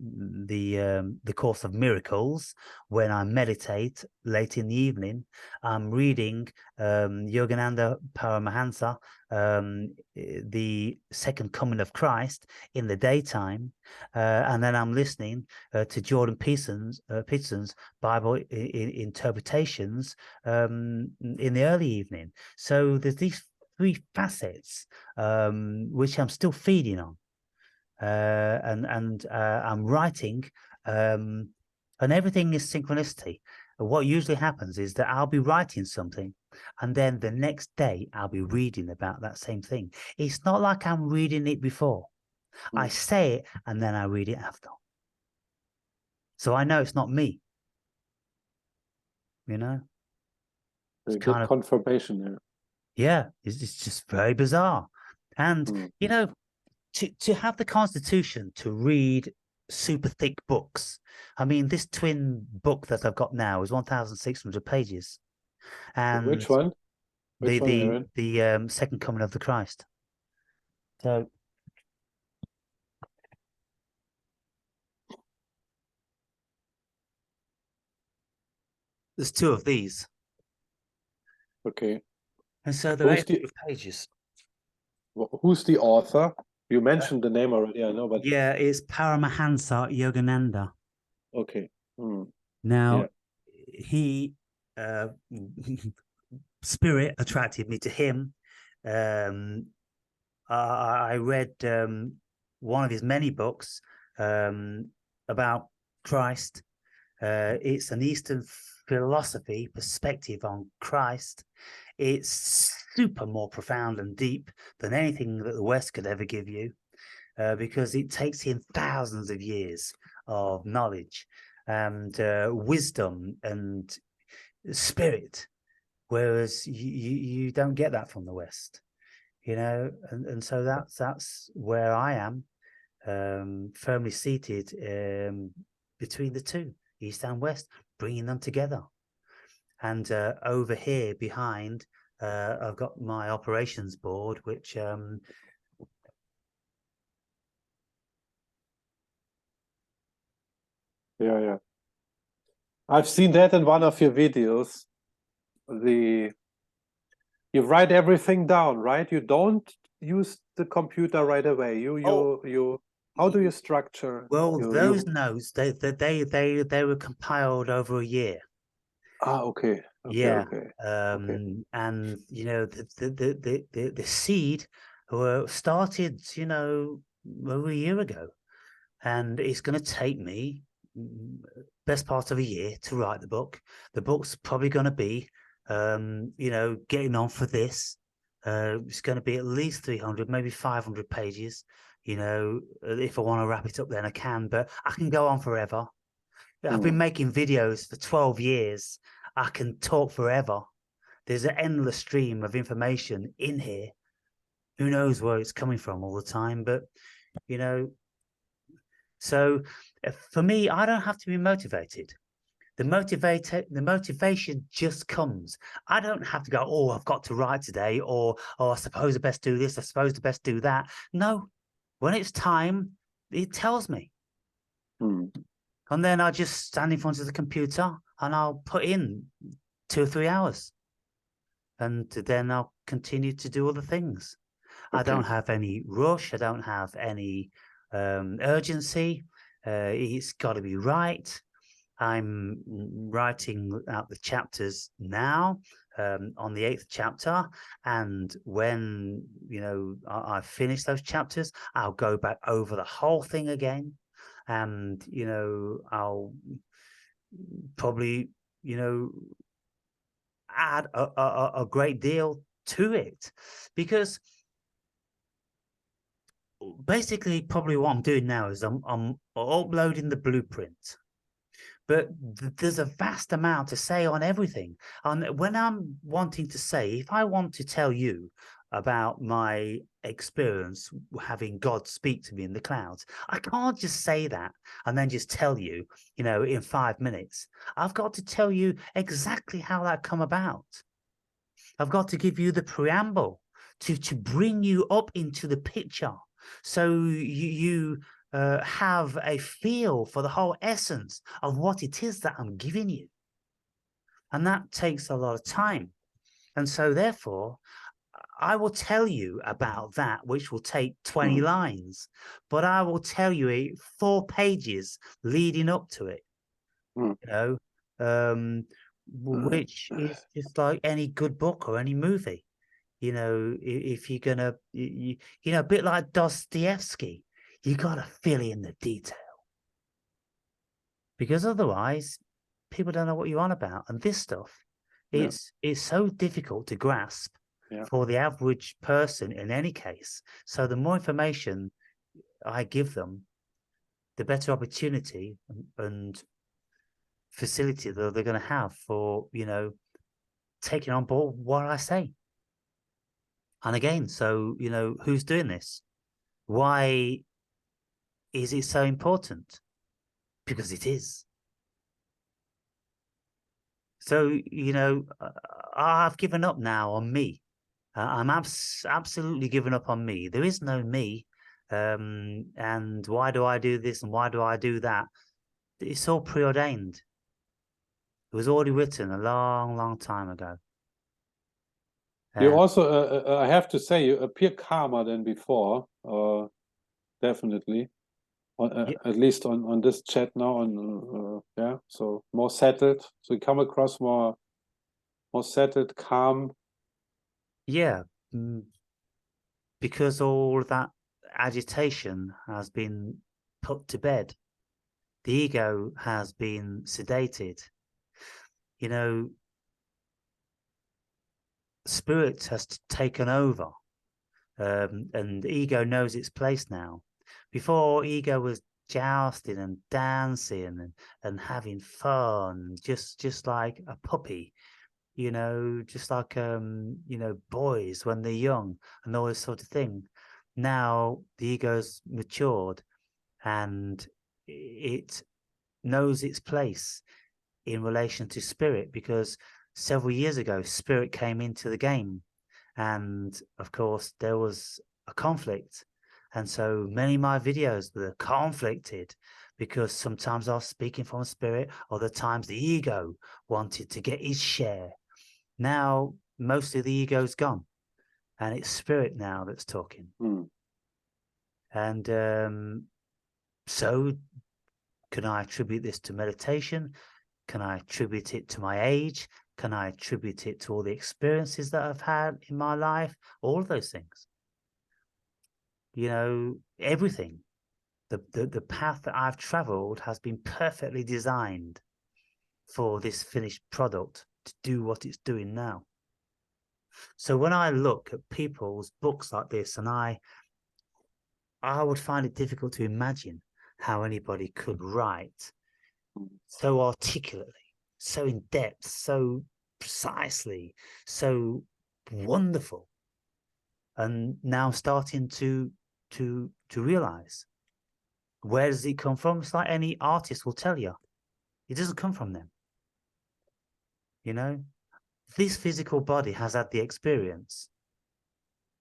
Course of Miracles when I meditate late in the evening. I'm reading Yogananda Paramahansa, the Second Coming of Christ in the daytime, and then I'm listening to Jordan Peterson's Bible interpretations in the early evening. So there's these three facets which I'm still feeding on, and I'm writing, and everything is synchronicity. What usually happens is that I'll be writing something, and then the next day I'll be reading about that same thing. It's not like I'm reading it before. I say it and then I read it after. So I know it's not me. You know, A good confirmation there. Yeah, it's just very bizarre. And you know, to have the Constitution to read super thick books. I mean, this twin book that I've got now is 1,600 pages. And which one? Which one, Aaron? The Second Coming of the Christ. So there's two of these. Okay. And so they're 800 pages. Who's the author? You mentioned the name already, I know, but yeah, it's Paramahansa Yogananda. Okay. Now, he spirit attracted me to him. I read one of his many books about Christ. It's an Eastern philosophy perspective on Christ. It's super more profound and deep than anything that the West could ever give you, because it takes in thousands of years of knowledge and wisdom and spirit, whereas you don't get that from the West, you know. And so that's where I am, firmly seated between the two, East and West, bringing them together. And over here behind, I've got my operations board, which yeah. I've seen that in one of your videos. You write everything down, right? You don't use the computer right away. How do you structure? Well, those notes they were compiled over a year. Okay. Yeah. Okay. And you know, the seed started, you know, over a year ago, and it's going to take me best part of a year to write the book. The book's probably going to be, getting on for this. It's going to be at least 300, maybe 500 pages. If I want to wrap it up, then I can, but I can go on forever. I've been making videos for 12 years. I can talk forever. There's an endless stream of information in here. Who knows where it's coming from all the time, but, so for me, I don't have to be motivated. The motivation just comes. I don't have to go, oh, I've got to write today, or oh, I suppose I best do this, I suppose I best do that. No, when it's time, it tells me. And then I just stand in front of the computer and I'll put in 2 or 3 hours. And then I'll continue to do other things. Okay. I don't have any rush. I don't have any urgency. It's got to be right. I'm writing out the chapters now on the 8th chapter. And when, I finish those chapters, I'll go back over the whole thing again. And, I'll probably, add a great deal to it, because basically probably what I'm doing now is I'm uploading the blueprint, but there's a vast amount to say on everything. And when I'm wanting to say, if I want to tell you about my experience having God speak to me in the clouds, I can't just say that and then just tell you, in 5 minutes. I've got to tell you exactly how that come about. I've got to give you the preamble to bring you up into the picture, so you have a feel for the whole essence of what it is that I'm giving you. And that takes a lot of time. And so therefore, I will tell you about that, which will take 20 lines, but I will tell you 4 pages leading up to it, which is just like any good book or any movie. If you're going to, a bit like Dostoevsky, you got to fill in the detail, because otherwise people don't know what you're on about. And this stuff, it's so difficult to grasp for the average person in any case. So the more information I give them, the better opportunity and facility that they're going to have for, taking on board what I say. And again, so, who's doing this? Why is it so important? Because it is. So, I've given up now on me. I'm absolutely given up on me. There is no me. And why do I do this and why do I do that? It's all preordained. It was already written a long, long time ago. You also, I have to say, you appear calmer than before. Definitely, at least on this chat now. So more settled. So you come across more settled, calm. Yeah, because all that agitation has been put to bed. The ego has been sedated. Spirit has taken over, and the ego knows its place now. Before, ego was jousting and dancing and having fun, just like a puppy, just like boys when they're young and all this sort of thing. Now the ego's matured and it knows its place in relation to spirit, because several years ago spirit came into the game, and of course there was a conflict, and so many of my videos were conflicted, because sometimes I was speaking from spirit, other times the ego wanted to get his share. Now most of the ego's gone and it's spirit now that's talking. And so can I attribute this to meditation? Can I attribute it to my age? Can I attribute it to all the experiences that I've had in my life? All of those things. Everything. The path that I've traveled has been perfectly designed for this finished product to do what it's doing now. So when I look at people's books like this, and I would find it difficult to imagine how anybody could write so articulately, so in depth, so precisely, so wonderful. And now starting to realize, where does it come from? It's like any artist will tell you, it doesn't come from them. You know, this physical body has had the experience,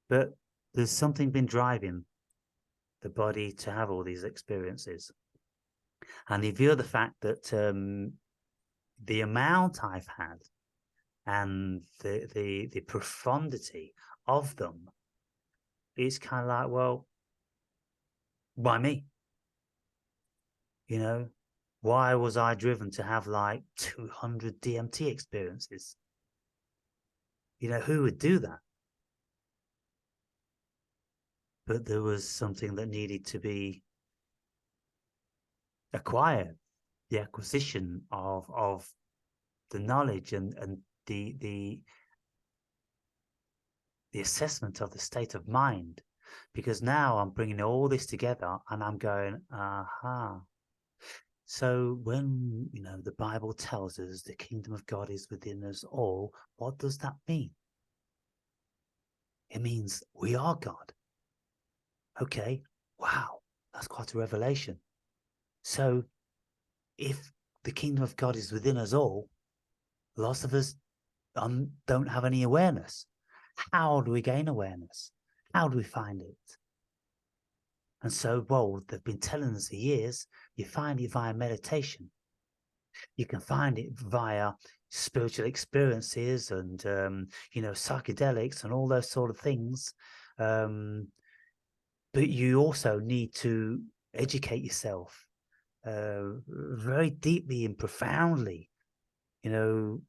but there's something been driving the body to have all these experiences. And in view of the fact that the amount I've had and the profundity of them, it's kind of like, well, why me? You know, why was I driven to have like 200 DMT experiences? You know, who would do that? But there was something that needed to be acquired, the acquisition of the knowledge and the assessment of the state of mind, because now I'm bringing all this together and I'm going, aha. So when, you know, the Bible tells us the kingdom of God is within us all, what does that mean? It means we are God. Okay, wow, that's quite a revelation. So if the kingdom of God is within us all, lots of us don't have any awareness. How do we gain awareness? How do we find it? And so, well, they've been telling us for years, you find it via meditation. You can find it via spiritual experiences and, you know, psychedelics and all those sort of things. But you also need to educate yourself very deeply and profoundly, you know,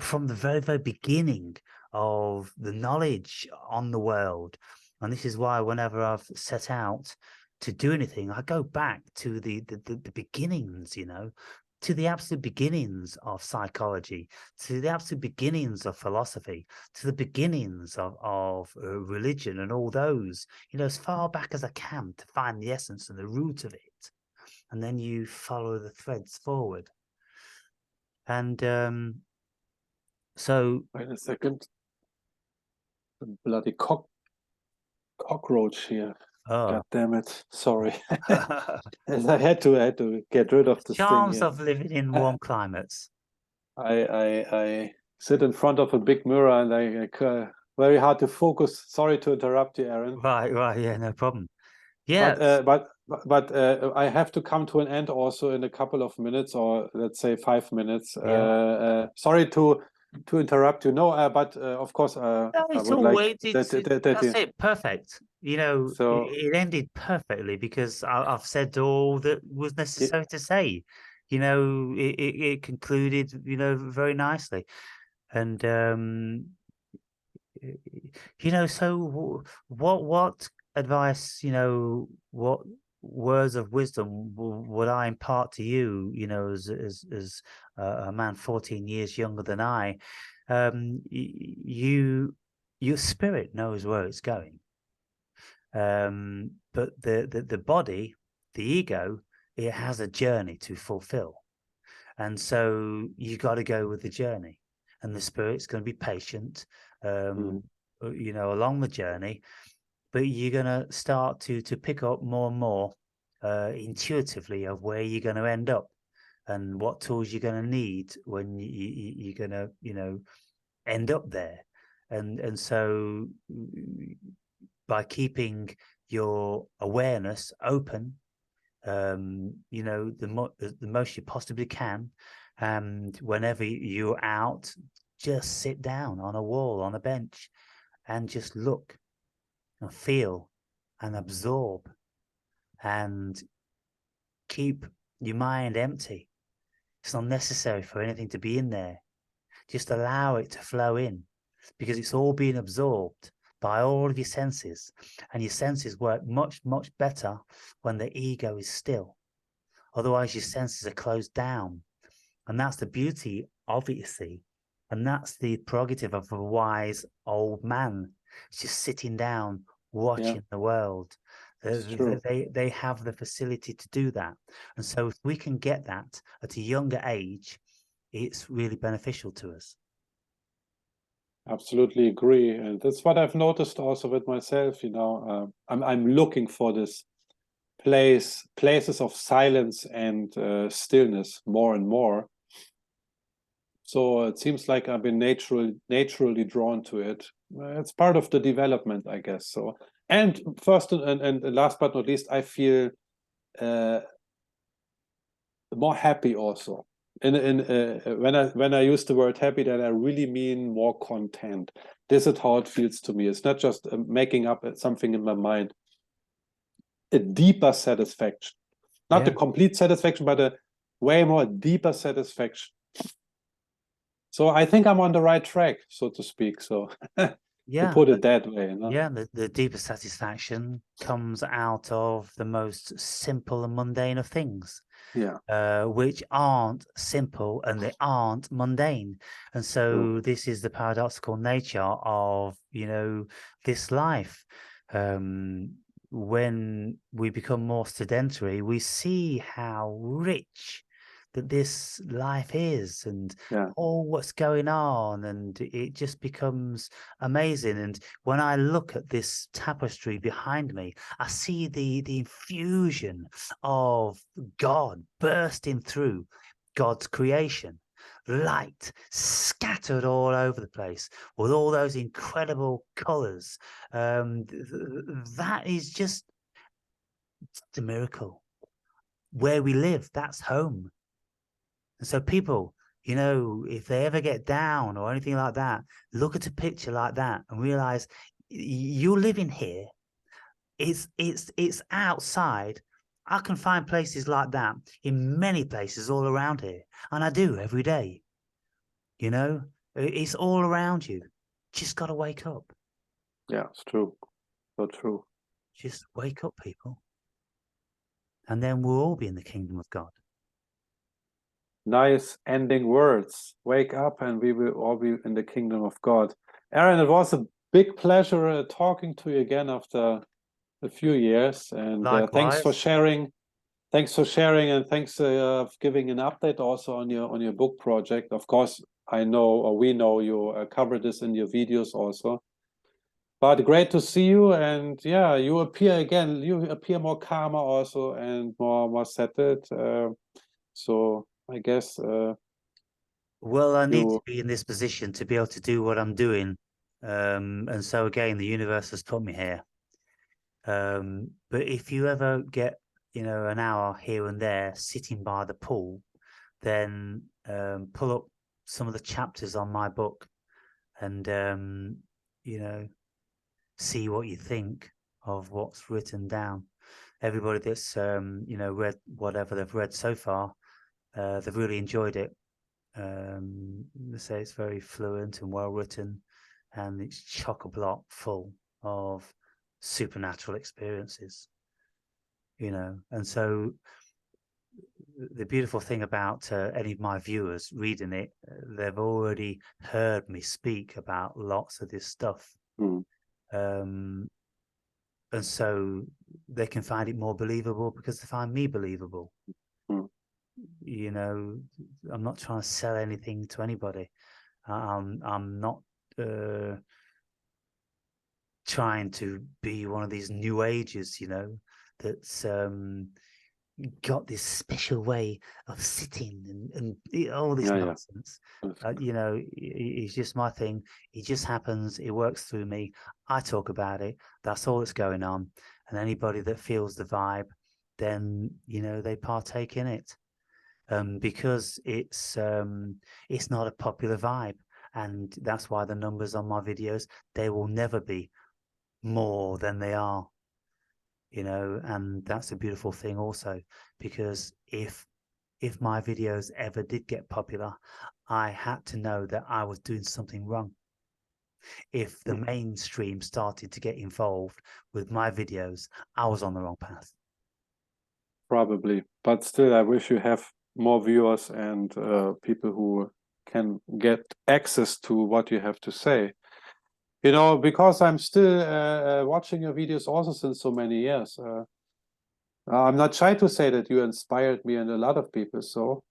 from the very, very beginning of the knowledge on the world. And this is why whenever I've set out to do anything, I go back to the beginnings, you know, to the absolute beginnings of psychology, to the absolute beginnings of philosophy, to the beginnings of religion and all those, you know, as far back as I can to find the essence and the root of it. And then you follow the threads forward. And so... Wait a second. The bloody cockroach here. Oh. God damn it. Sorry. I had to get rid of this Charms thing here. of living in warm climates. I sit in front of a big mirror and I very hard to focus. Sorry to interrupt you, Aaron. Right, yeah, no problem. Yeah. But I have to come to an end also in a couple of minutes, or let's say 5 minutes. Yeah. Sorry to interrupt you. No, but of course, No, I it's would all like that's it, perfect. You know, So it ended perfectly because I've said all that was necessary to say. You know, it concluded, you know, very nicely. And you know, so what advice, you know, what words of wisdom would I impart to you, you know, as a man 14 years younger than I? Your spirit knows where it's going, but the body, the ego, it has a journey to fulfill, and so you got to go with the journey, and the spirit's going to be patient, you know, along the journey, but you're going to start to pick up more and more intuitively of where you're going to end up and what tools you're going to need when you're going to, you know, end up there. And so by keeping your awareness open, you know, the most you possibly can, and whenever you're out, just sit down on a wall, on a bench, and just look and feel and absorb and keep your mind empty. It's not necessary for anything to be in there. Just allow it to flow in, because it's all being absorbed by all of your senses, and your senses work much, much better when the ego is still. Otherwise, your senses are closed down. And that's the beauty of it, you see. And that's the prerogative of a wise old man. It's just sitting down, watching the world. They have the facility to do that. And so if we can get that at a younger age, it's really beneficial to us. Absolutely agree, and that's what I've noticed also with myself. You know, I'm looking for this places of silence and stillness more and more. So it seems like I've been naturally drawn to it. It's part of the development, I guess. So, and first and last but not least, I feel more happy also. When I use the word happy, then I really mean more content. This is how it feels to me. It's not just making up something in my mind. A deeper satisfaction, not a complete satisfaction, but a way more deeper satisfaction. So I think I'm on the right track, so to speak. So to put it that way. You know? Yeah, the deeper satisfaction comes out of the most simple and mundane of things. Which aren't simple and they aren't mundane. And so this is the paradoxical nature of, you know, this life. When we become more sedentary, we see how rich that this life is and all what's going on, and it just becomes amazing. And when I look at this tapestry behind me, I see the infusion of God bursting through God's creation, light scattered all over the place with all those incredible colors. That is just a miracle. Where we live, that's home. And so people, you know, if they ever get down or anything like that, look at a picture like that and realize you're living here. It's outside. I can find places like that in many places all around here. And I do every day. You know, it's all around you. Just got to wake up. Yeah, it's true. So true. Just wake up, people. And then we'll all be in the kingdom of God. Nice ending words. Wake up and we will all be in the kingdom of God. Aaron, it was a big pleasure talking to you again after a few years. And thanks for sharing. Thanks for sharing, and thanks for giving an update also on your book project. Of course, I know, or we know, you cover this in your videos also. But great to see you, and yeah, you appear again. You appear more calmer also, and more settled. So I guess. Well, I need to be in this position to be able to do what I'm doing, and so again, the universe has put me here. But if you ever get, you know, an hour here and there sitting by the pool, then pull up some of the chapters on my book, and you know, see what you think of what's written down. Everybody that's you know, read whatever they've read so far, they've really enjoyed it. They say it's very fluent and well written, and it's chock-a-block full of supernatural experiences. You know, and so the beautiful thing about any of my viewers reading it, they've already heard me speak about lots of this stuff. And so they can find it more believable because they find me believable. You know, I'm not trying to sell anything to anybody. I'm not trying to be one of these new ages, you know, that's got this special way of sitting and all this nonsense. You know, it's just my thing. It just happens. It works through me. I talk about it. That's all that's going on. And anybody that feels the vibe, then, you know, they partake in it. Because it's not a popular vibe. And that's why the numbers on my videos, they will never be more than they are. You know, and that's a beautiful thing also, because if my videos ever did get popular, I had to know that I was doing something wrong. if the mainstream started to get involved with my videos, I was on the wrong path. Probably, but still, I wish you have more viewers and people who can get access to what you have to say. You know, because I'm still watching your videos also since so many years. I'm not shy to say that you inspired me and a lot of people. So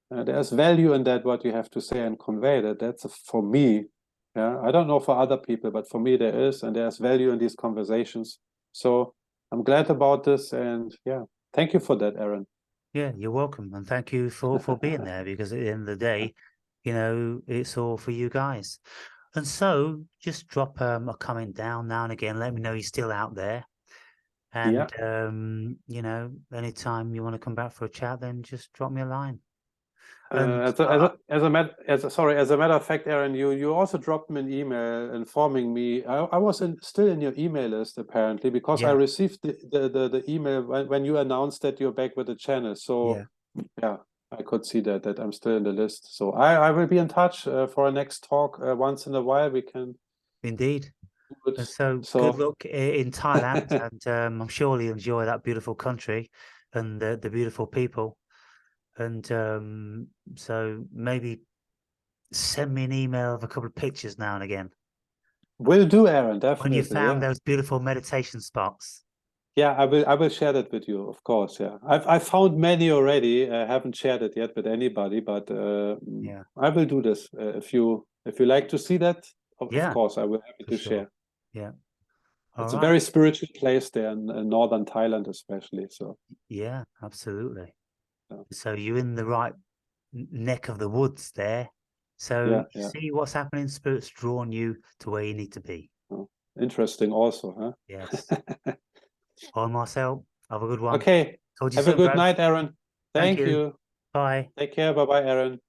there's value in that, what you have to say and convey. That's for me. Yeah, I don't know for other people, but for me there is, and there's value in these conversations. So I'm glad about this, and yeah, thank you for that, Aaron. Yeah, you're welcome, and thank you for being there, because at the end of the day, you know, it's all for you guys. And so just drop a comment down now and again. Let me know you're still out there. And you know, anytime you want to come back for a chat, then just drop me a line. And As a matter of fact, Aaron, you also dropped me an email informing me. I was still in your email list apparently, because I yeah, received the email when you announced that you're back with the channel. So yeah, I could see that I'm still in the list. So I will be in touch for a next talk once in a while. We can indeed. do it. And so good luck in Thailand, and I'm sure you'll enjoy that beautiful country and the beautiful people. And so maybe send me an email of a couple of pictures now and again Will do, Aaron. when Definitely. you found Yeah. those beautiful meditation spots. Yeah, I will share that with you, of course. Yeah, I found many already. I haven't shared it yet with anybody, but Yeah, I will do this. If you like to see that, of yeah, course, I will happy for to sure. share. Yeah. All It's a right. very spiritual place there in northern Thailand, especially. So Yeah, absolutely. Yeah. So you're in the right neck of the woods there. So yeah, you yeah. see what's happening. Spirit's drawn you to where you need to be. Oh, interesting, also, huh? Yes. All right, Marcel, have a good one. Okay. Talk to you Have a soon, good bro. night, Aaron. Thank Thank you. you. Bye. Take care. Bye, bye, Aaron.